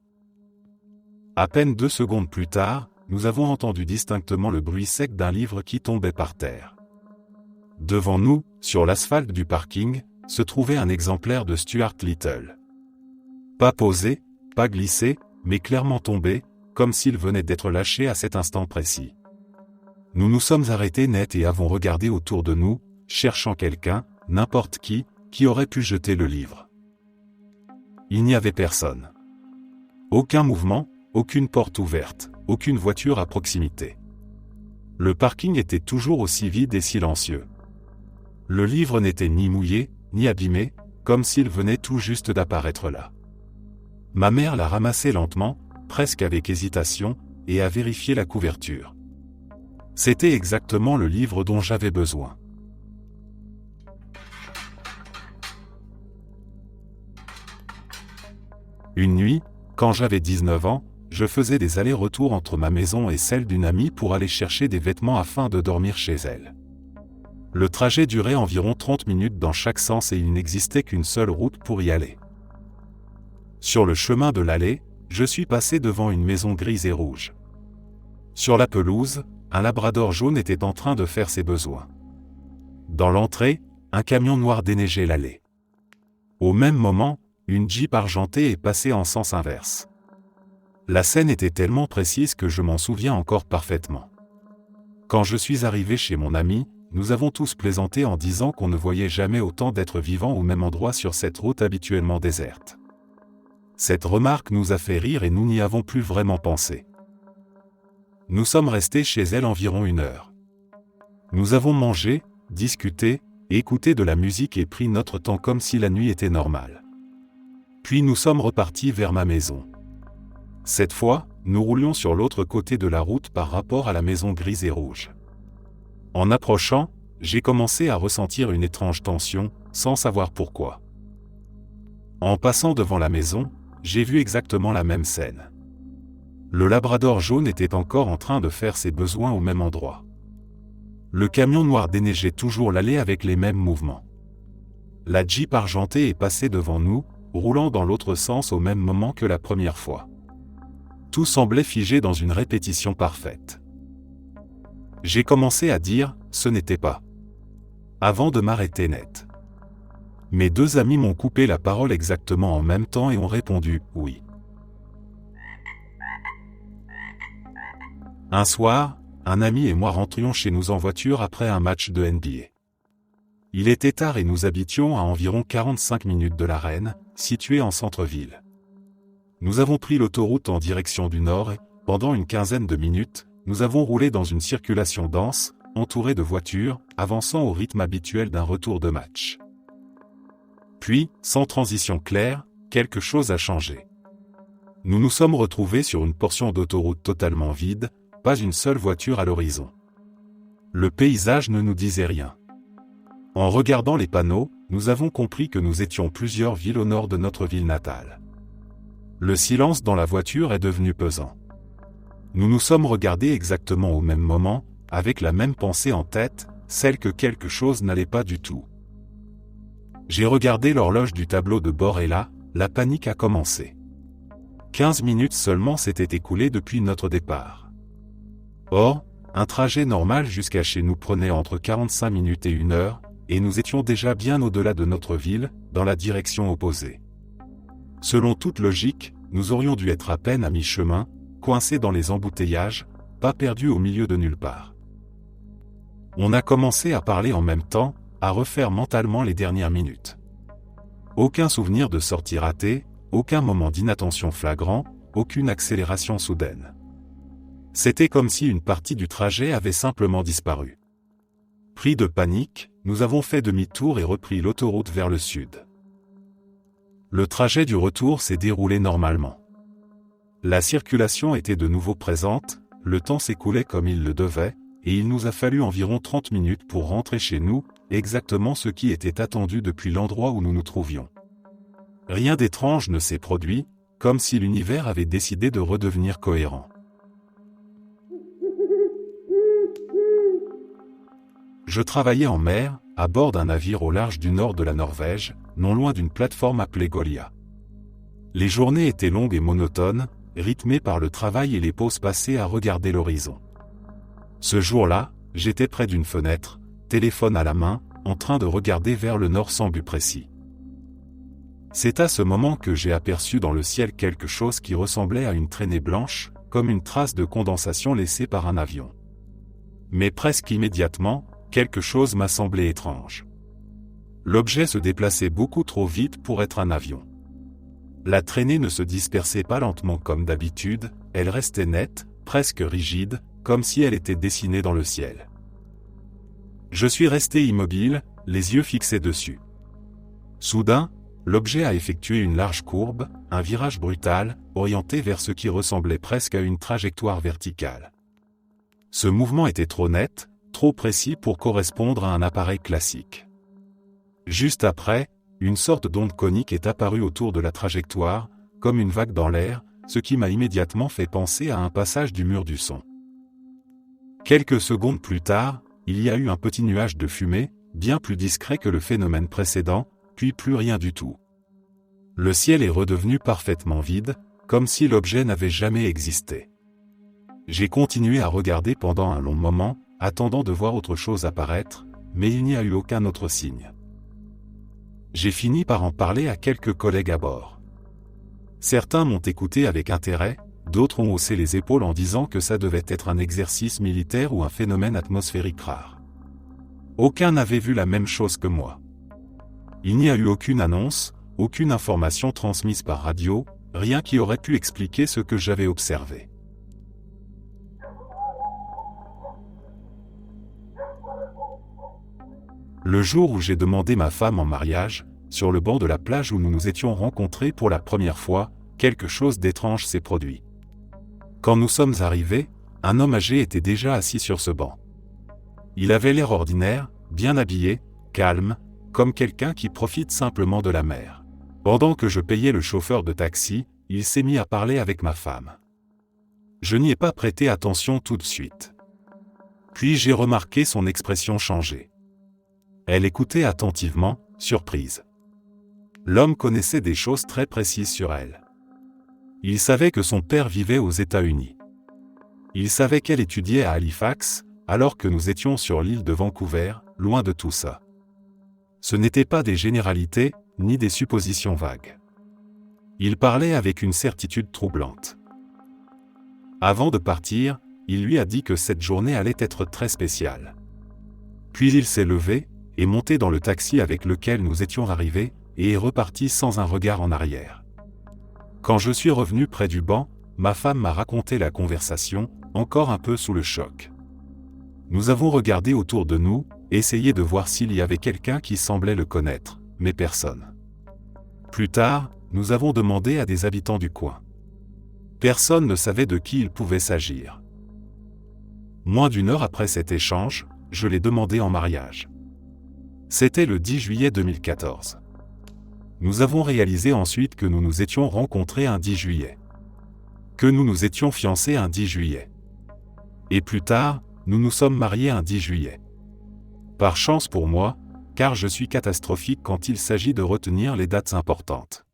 À peine 2 secondes plus tard, nous avons entendu distinctement le bruit sec d'un livre qui tombait par terre. Devant nous, sur l'asphalte du parking, se trouvait un exemplaire de Stuart Little. Pas posé, pas glissé, mais clairement tombé, comme s'il venait d'être lâché à cet instant précis. Nous nous sommes arrêtés net et avons regardé autour de nous, cherchant quelqu'un, n'importe qui aurait pu jeter le livre. Il n'y avait personne. Aucun mouvement, aucune porte ouverte, aucune voiture à proximité. Le parking était toujours aussi vide et silencieux. Le livre n'était ni mouillé, ni abîmé, comme s'il venait tout juste d'apparaître là. Ma mère l'a ramassé lentement, presque avec hésitation, et a vérifié la couverture. C'était exactement le livre dont j'avais besoin. Une nuit, quand j'avais 19 ans, je faisais des allers-retours entre ma maison et celle d'une amie pour aller chercher des vêtements afin de dormir chez elle. Le trajet durait environ 30 minutes dans chaque sens et il n'existait qu'une seule route pour y aller. Sur le chemin de l'aller, je suis passé devant une maison grise et rouge. Sur la pelouse, un labrador jaune était en train de faire ses besoins. Dans l'entrée, un camion noir déneigeait l'allée. Au même moment, une Jeep argentée est passée en sens inverse. La scène était tellement précise que je m'en souviens encore parfaitement. Quand je suis arrivé chez mon ami, nous avons tous plaisanté en disant qu'on ne voyait jamais autant d'êtres vivants au même endroit sur cette route habituellement déserte. Cette remarque nous a fait rire et nous n'y avons plus vraiment pensé. Nous sommes restés chez elle environ 1 heure. Nous avons mangé, discuté, écouté de la musique et pris notre temps comme si la nuit était normale. Puis nous sommes repartis vers ma maison. Cette fois, nous roulions sur l'autre côté de la route par rapport à la maison grise et rouge. En approchant, j'ai commencé à ressentir une étrange tension, sans savoir pourquoi. En passant devant la maison, j'ai vu exactement la même scène. Le labrador jaune était encore en train de faire ses besoins au même endroit. Le camion noir déneigeait toujours l'allée avec les mêmes mouvements. La Jeep argentée est passée devant nous, roulant dans l'autre sens au même moment que la première fois. Tout semblait figé dans une répétition parfaite. J'ai commencé à dire « ce n'était pas » avant de m'arrêter net. Mes 2 amis m'ont coupé la parole exactement en même temps et ont répondu « oui ». Un soir, un ami et moi rentrions chez nous en voiture après un match de NBA. Il était tard et nous habitions à environ 45 minutes de l'arène, située en centre-ville. Nous avons pris l'autoroute en direction du nord et, pendant une quinzaine de minutes, nous avons roulé dans une circulation dense, entourée de voitures, avançant au rythme habituel d'un retour de match. Puis, sans transition claire, quelque chose a changé. Nous nous sommes retrouvés sur une portion d'autoroute totalement vide, pas une seule voiture à l'horizon. Le paysage ne nous disait rien. En regardant les panneaux, nous avons compris que nous étions plusieurs villes au nord de notre ville natale. Le silence dans la voiture est devenu pesant. Nous nous sommes regardés exactement au même moment, avec la même pensée en tête, celle que quelque chose n'allait pas du tout. J'ai regardé l'horloge du tableau de bord et là, la panique a commencé. 15 minutes seulement s'étaient écoulées depuis notre départ. Or, un trajet normal jusqu'à chez nous prenait entre 45 minutes et 1 heure, et nous étions déjà bien au-delà de notre ville, dans la direction opposée. Selon toute logique, nous aurions dû être à peine à mi-chemin, coincés dans les embouteillages, pas perdus au milieu de nulle part. On a commencé à parler en même temps, à refaire mentalement les dernières minutes. Aucun souvenir de sortie ratée, aucun moment d'inattention flagrant, aucune accélération soudaine. C'était comme si une partie du trajet avait simplement disparu. Pris de panique, nous avons fait demi-tour et repris l'autoroute vers le sud. Le trajet du retour s'est déroulé normalement. La circulation était de nouveau présente, le temps s'écoulait comme il le devait, et il nous a fallu environ 30 minutes pour rentrer chez nous, exactement ce qui était attendu depuis l'endroit où nous nous trouvions. Rien d'étrange ne s'est produit, comme si l'univers avait décidé de redevenir cohérent. Je travaillais en mer, à bord d'un navire au large du nord de la Norvège, non loin d'une plateforme appelée Golia. Les journées étaient longues et monotones, rythmées par le travail et les pauses passées à regarder l'horizon. Ce jour-là, j'étais près d'une fenêtre, téléphone à la main, en train de regarder vers le nord sans but précis. C'est à ce moment que j'ai aperçu dans le ciel quelque chose qui ressemblait à une traînée blanche, comme une trace de condensation laissée par un avion. Mais presque immédiatement, quelque chose m'a semblé étrange. L'objet se déplaçait beaucoup trop vite pour être un avion. La traînée ne se dispersait pas lentement comme d'habitude, elle restait nette, presque rigide, comme si elle était dessinée dans le ciel. Je suis resté immobile, les yeux fixés dessus. Soudain, l'objet a effectué une large courbe, un virage brutal, orienté vers ce qui ressemblait presque à une trajectoire verticale. Ce mouvement était trop net, trop précis pour correspondre à un appareil classique. Juste après, une sorte d'onde conique est apparue autour de la trajectoire, comme une vague dans l'air, ce qui m'a immédiatement fait penser à un passage du mur du son. Quelques secondes plus tard, il y a eu un petit nuage de fumée, bien plus discret que le phénomène précédent, puis plus rien du tout. Le ciel est redevenu parfaitement vide, comme si l'objet n'avait jamais existé. J'ai continué à regarder pendant un long moment, attendant de voir autre chose apparaître, mais il n'y a eu aucun autre signe. J'ai fini par en parler à quelques collègues à bord. Certains m'ont écouté avec intérêt, d'autres ont haussé les épaules en disant que ça devait être un exercice militaire ou un phénomène atmosphérique rare. Aucun n'avait vu la même chose que moi. Il n'y a eu aucune annonce, aucune information transmise par radio, rien qui aurait pu expliquer ce que j'avais observé. Le jour où j'ai demandé ma femme en mariage, sur le banc de la plage où nous nous étions rencontrés pour la première fois, quelque chose d'étrange s'est produit. Quand nous sommes arrivés, un homme âgé était déjà assis sur ce banc. Il avait l'air ordinaire, bien habillé, calme, comme quelqu'un qui profite simplement de la mer. Pendant que je payais le chauffeur de taxi, il s'est mis à parler avec ma femme. Je n'y ai pas prêté attention tout de suite. Puis j'ai remarqué son expression changer. Elle écoutait attentivement, surprise. L'homme connaissait des choses très précises sur elle. Il savait que son père vivait aux États-Unis. Il savait qu'elle étudiait à Halifax, alors que nous étions sur l'île de Vancouver, loin de tout ça. Ce n'étaient pas des généralités, ni des suppositions vagues. Il parlait avec une certitude troublante. Avant de partir, il lui a dit que cette journée allait être très spéciale. Puis il s'est levé, est monté dans le taxi avec lequel nous étions arrivés, et est reparti sans un regard en arrière. Quand je suis revenu près du banc, ma femme m'a raconté la conversation, encore un peu sous le choc. Nous avons regardé autour de nous, essayé de voir s'il y avait quelqu'un qui semblait le connaître, mais personne. Plus tard, nous avons demandé à des habitants du coin. Personne ne savait de qui il pouvait s'agir. Moins d'une heure après cet échange, je l'ai demandé en mariage. C'était le 10 juillet 2014. Nous avons réalisé ensuite que nous nous étions rencontrés un 10 juillet. Que nous nous étions fiancés un 10 juillet. Et plus tard, nous nous sommes mariés un 10 juillet. Par chance pour moi, car je suis catastrophique quand il s'agit de retenir les dates importantes.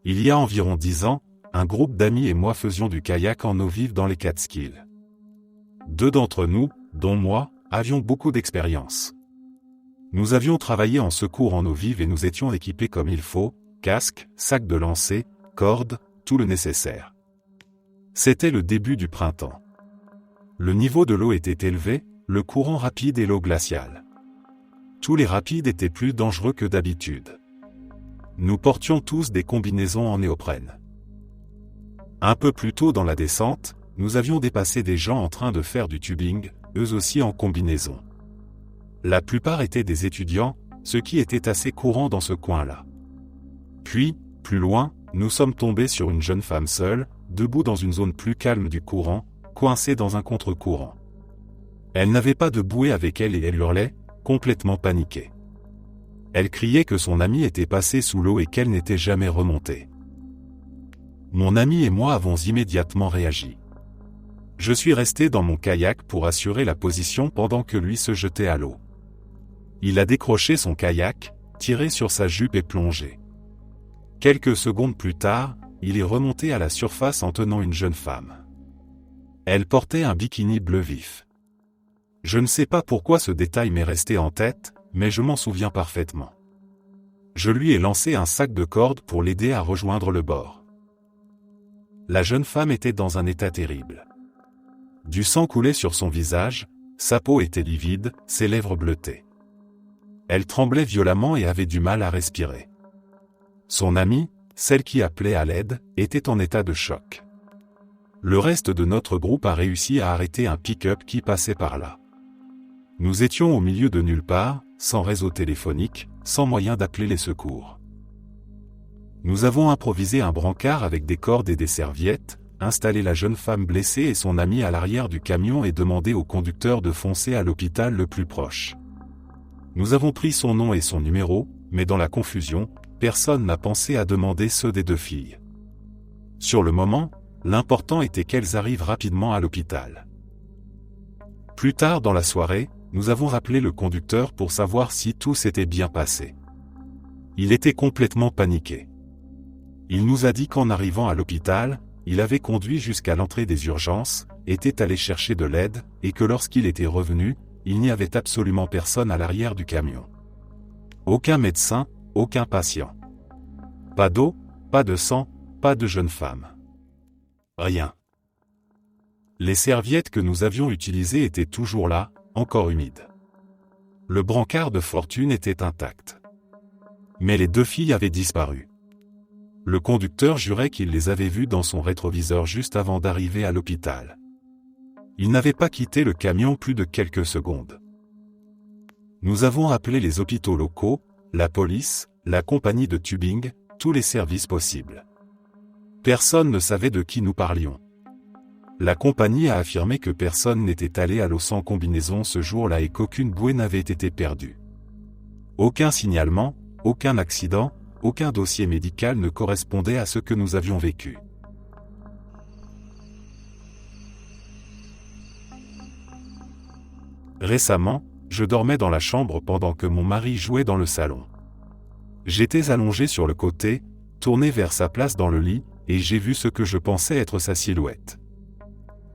Il y a environ 10 ans, un groupe d'amis et moi faisions du kayak en eau vive dans les Catskills. 2 d'entre nous, dont moi, avions beaucoup d'expérience. Nous avions travaillé en secours en eau vive et nous étions équipés comme il faut, casque, sac de lancer, cordes, tout le nécessaire. C'était le début du printemps. Le niveau de l'eau était élevé, le courant rapide et l'eau glaciale. Tous les rapides étaient plus dangereux que d'habitude. Nous portions tous des combinaisons en néoprène. Un peu plus tôt dans la descente, nous avions dépassé des gens en train de faire du tubing, eux aussi en combinaison. La plupart étaient des étudiants, ce qui était assez courant dans ce coin-là. Puis, plus loin, nous sommes tombés sur une jeune femme seule, debout dans une zone plus calme du courant, coincée dans un contre-courant. Elle n'avait pas de bouée avec elle et elle hurlait, complètement paniquée. Elle criait que son ami était passé sous l'eau et qu'elle n'était jamais remontée. Mon ami et moi avons immédiatement réagi. Je suis resté dans mon kayak pour assurer la position pendant que lui se jetait à l'eau. Il a décroché son kayak, tiré sur sa jupe et plongé. Quelques secondes plus tard, il est remonté à la surface en tenant une jeune femme. Elle portait un bikini bleu vif. Je ne sais pas pourquoi ce détail m'est resté en tête, mais je m'en souviens parfaitement. Je lui ai lancé un sac de cordes pour l'aider à rejoindre le bord. La jeune femme était dans un état terrible. Du sang coulait sur son visage, sa peau était livide, ses lèvres bleutées. Elle tremblait violemment et avait du mal à respirer. Son amie, celle qui appelait à l'aide, était en état de choc. Le reste de notre groupe a réussi à arrêter un pick-up qui passait par là. Nous étions au milieu de nulle part, sans réseau téléphonique, sans moyen d'appeler les secours. Nous avons improvisé un brancard avec des cordes et des serviettes, installé la jeune femme blessée et son amie à l'arrière du camion et demandé au conducteur de foncer à l'hôpital le plus proche. Nous avons pris son nom et son numéro, mais dans la confusion, personne n'a pensé à demander ceux des deux filles. Sur le moment, l'important était qu'elles arrivent rapidement à l'hôpital. Plus tard dans la soirée, nous avons rappelé le conducteur pour savoir si tout s'était bien passé. Il était complètement paniqué. Il nous a dit qu'en arrivant à l'hôpital, il avait conduit jusqu'à l'entrée des urgences, était allé chercher de l'aide, et que lorsqu'il était revenu, il n'y avait absolument personne à l'arrière du camion. Aucun médecin, aucun patient. Pas d'eau, pas de sang, pas de jeune femme. Rien. Les serviettes que nous avions utilisées étaient toujours là, encore humides. Le brancard de fortune était intact. Mais les deux filles avaient disparu. Le conducteur jurait qu'il les avait vues dans son rétroviseur juste avant d'arriver à l'hôpital. Il n'avait pas quitté le camion plus de quelques secondes. Nous avons appelé les hôpitaux locaux, la police, la compagnie de tubing, tous les services possibles. Personne ne savait de qui nous parlions. La compagnie a affirmé que personne n'était allé à l'eau sans combinaison ce jour-là et qu'aucune bouée n'avait été perdue. Aucun signalement, aucun accident, aucun dossier médical ne correspondait à ce que nous avions vécu. Récemment, je dormais dans la chambre pendant que mon mari jouait dans le salon. J'étais allongé sur le côté, tourné vers sa place dans le lit, et j'ai vu ce que je pensais être sa silhouette.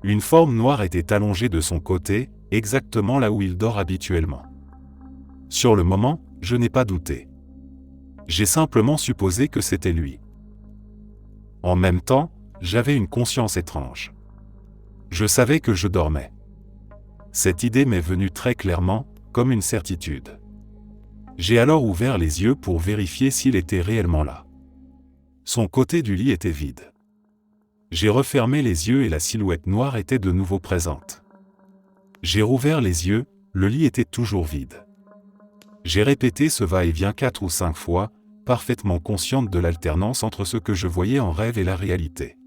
Une forme noire était allongée de son côté, exactement là où il dort habituellement. Sur le moment, je n'ai pas douté. J'ai simplement supposé que c'était lui. En même temps, j'avais une conscience étrange. Je savais que je dormais. Cette idée m'est venue très clairement, comme une certitude. J'ai alors ouvert les yeux pour vérifier s'il était réellement là. Son côté du lit était vide. J'ai refermé les yeux et la silhouette noire était de nouveau présente. J'ai rouvert les yeux, le lit était toujours vide. J'ai répété ce va-et-vient 4 ou 5 fois, parfaitement consciente de l'alternance entre ce que je voyais en rêve et la réalité.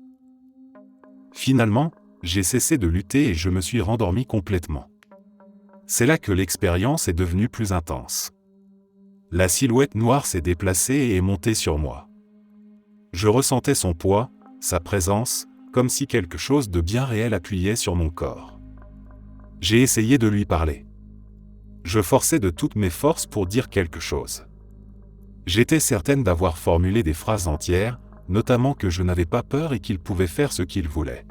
Finalement, j'ai cessé de lutter et je me suis rendormi complètement. C'est là que l'expérience est devenue plus intense. La silhouette noire s'est déplacée et est montée sur moi. Je ressentais son poids, sa présence, comme si quelque chose de bien réel appuyait sur mon corps. J'ai essayé de lui parler. Je forçais de toutes mes forces pour dire quelque chose. J'étais certaine d'avoir formulé des phrases entières, notamment que je n'avais pas peur et qu'il pouvait faire ce qu'il voulait.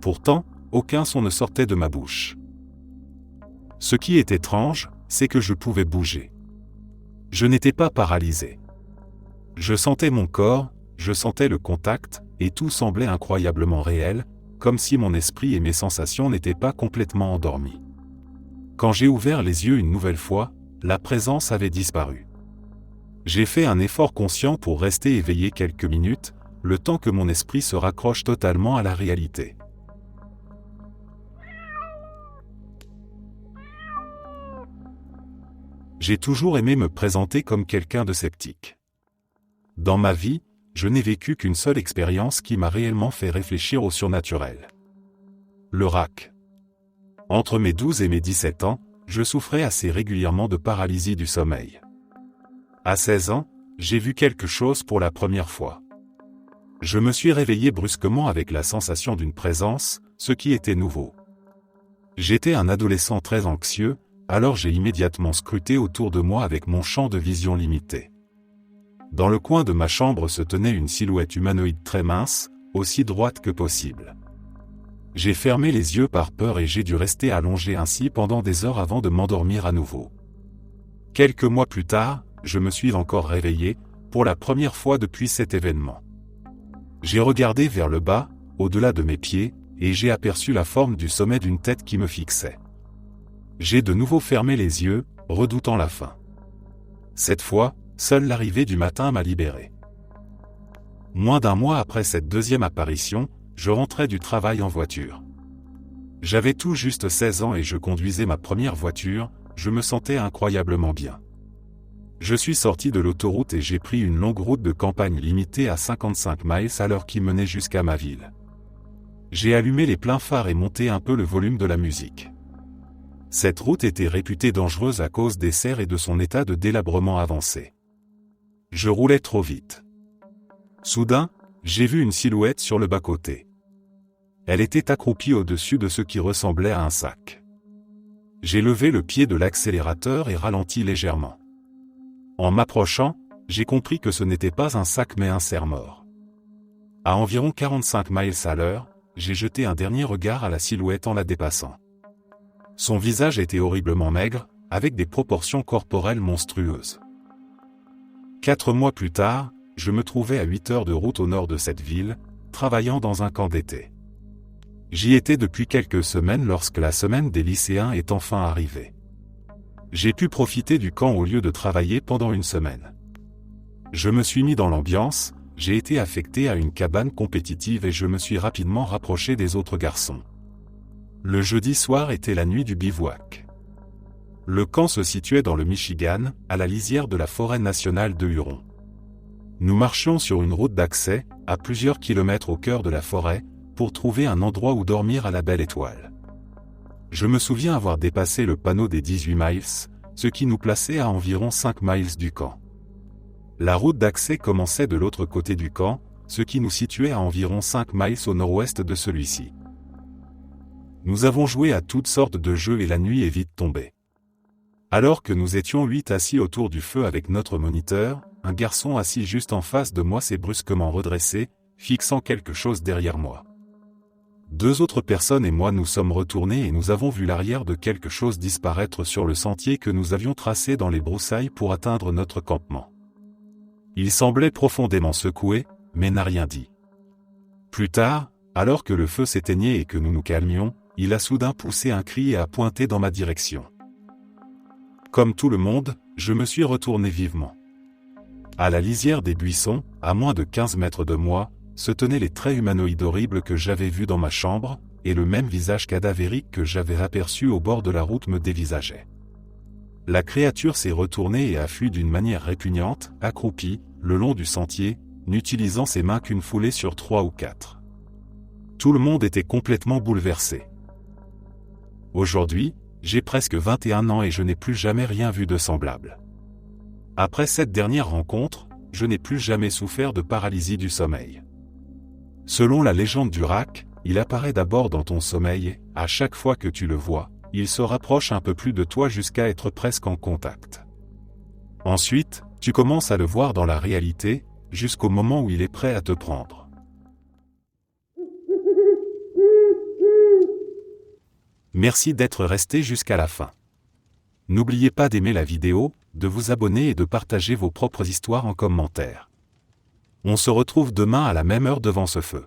Pourtant, aucun son ne sortait de ma bouche. Ce qui est étrange, c'est que je pouvais bouger. Je n'étais pas paralysé. Je sentais mon corps, je sentais le contact, et tout semblait incroyablement réel, comme si mon esprit et mes sensations n'étaient pas complètement endormis. Quand j'ai ouvert les yeux une nouvelle fois, la présence avait disparu. J'ai fait un effort conscient pour rester éveillé quelques minutes, le temps que mon esprit se raccroche totalement à la réalité. J'ai toujours aimé me présenter comme quelqu'un de sceptique. Dans ma vie, je n'ai vécu qu'une seule expérience qui m'a réellement fait réfléchir au surnaturel. Le RAC. Entre mes 12 et mes 17 ans, je souffrais assez régulièrement de paralysie du sommeil. À 16 ans, j'ai vu quelque chose pour la première fois. Je me suis réveillé brusquement avec la sensation d'une présence, ce qui était nouveau. J'étais un adolescent très anxieux, alors j'ai immédiatement scruté autour de moi avec mon champ de vision limité. Dans le coin de ma chambre se tenait une silhouette humanoïde très mince, aussi droite que possible. J'ai fermé les yeux par peur et j'ai dû rester allongé ainsi pendant des heures avant de m'endormir à nouveau. Quelques mois plus tard, je me suis encore réveillé, pour la première fois depuis cet événement. J'ai regardé vers le bas, au-delà de mes pieds, et j'ai aperçu la forme du sommet d'une tête qui me fixait. J'ai de nouveau fermé les yeux, redoutant la fin. Cette fois, seule l'arrivée du matin m'a libéré. Moins d'un mois après cette deuxième apparition, je rentrais du travail en voiture. J'avais tout juste 16 ans et je conduisais ma première voiture, je me sentais incroyablement bien. Je suis sorti de l'autoroute et j'ai pris une longue route de campagne limitée à 55 miles à l'heure qui menait jusqu'à ma ville. J'ai allumé les pleins phares et monté un peu le volume de la musique. Cette route était réputée dangereuse à cause des serres et de son état de délabrement avancé. Je roulais trop vite. Soudain, j'ai vu une silhouette sur le bas-côté. Elle était accroupie au-dessus de ce qui ressemblait à un sac. J'ai levé le pied de l'accélérateur et ralenti légèrement. En m'approchant, j'ai compris que ce n'était pas un sac mais un cerf-mort. À environ 45 miles à l'heure, j'ai jeté un dernier regard à la silhouette en la dépassant. Son visage était horriblement maigre, avec des proportions corporelles monstrueuses. 4 mois plus tard, je me trouvais à 8 heures de route au nord de cette ville, travaillant dans un camp d'été. J'y étais depuis quelques semaines lorsque la semaine des lycéens est enfin arrivée. J'ai pu profiter du camp au lieu de travailler pendant une semaine. Je me suis mis dans l'ambiance, j'ai été affecté à une cabane compétitive et je me suis rapidement rapproché des autres garçons. Le jeudi soir était la nuit du bivouac. Le camp se situait dans le Michigan, à la lisière de la forêt nationale de Huron. Nous marchions sur une route d'accès, à plusieurs kilomètres au cœur de la forêt, pour trouver un endroit où dormir à la belle étoile. Je me souviens avoir dépassé le panneau des 18 miles, ce qui nous plaçait à environ 5 miles du camp. La route d'accès commençait de l'autre côté du camp, ce qui nous situait à environ 5 miles au nord-ouest de celui-ci. Nous avons joué à toutes sortes de jeux et la nuit est vite tombée. Alors que nous étions 8 assis autour du feu avec notre moniteur, un garçon assis juste en face de moi s'est brusquement redressé, fixant quelque chose derrière moi. 2 autres personnes et moi nous sommes retournés et nous avons vu l'arrière de quelque chose disparaître sur le sentier que nous avions tracé dans les broussailles pour atteindre notre campement. Il semblait profondément secoué, mais n'a rien dit. Plus tard, alors que le feu s'éteignait et que nous nous calmions, il a soudain poussé un cri et a pointé dans ma direction. Comme tout le monde, je me suis retourné vivement. À la lisière des buissons, à moins de 15 mètres de moi, se tenaient les traits humanoïdes horribles que j'avais vus dans ma chambre, et le même visage cadavérique que j'avais aperçu au bord de la route me dévisageait. La créature s'est retournée et a fui d'une manière répugnante, accroupie, le long du sentier, n'utilisant ses mains qu'une foulée sur 3 ou 4. Tout le monde était complètement bouleversé. Aujourd'hui, j'ai presque 21 ans et je n'ai plus jamais rien vu de semblable. Après cette dernière rencontre, je n'ai plus jamais souffert de paralysie du sommeil. Selon la légende du Rac, il apparaît d'abord dans ton sommeil et, à chaque fois que tu le vois, il se rapproche un peu plus de toi jusqu'à être presque en contact. Ensuite, tu commences à le voir dans la réalité, jusqu'au moment où il est prêt à te prendre. Merci d'être resté jusqu'à la fin. N'oubliez pas d'aimer la vidéo, de vous abonner et de partager vos propres histoires en commentaire. On se retrouve demain à la même heure devant ce feu.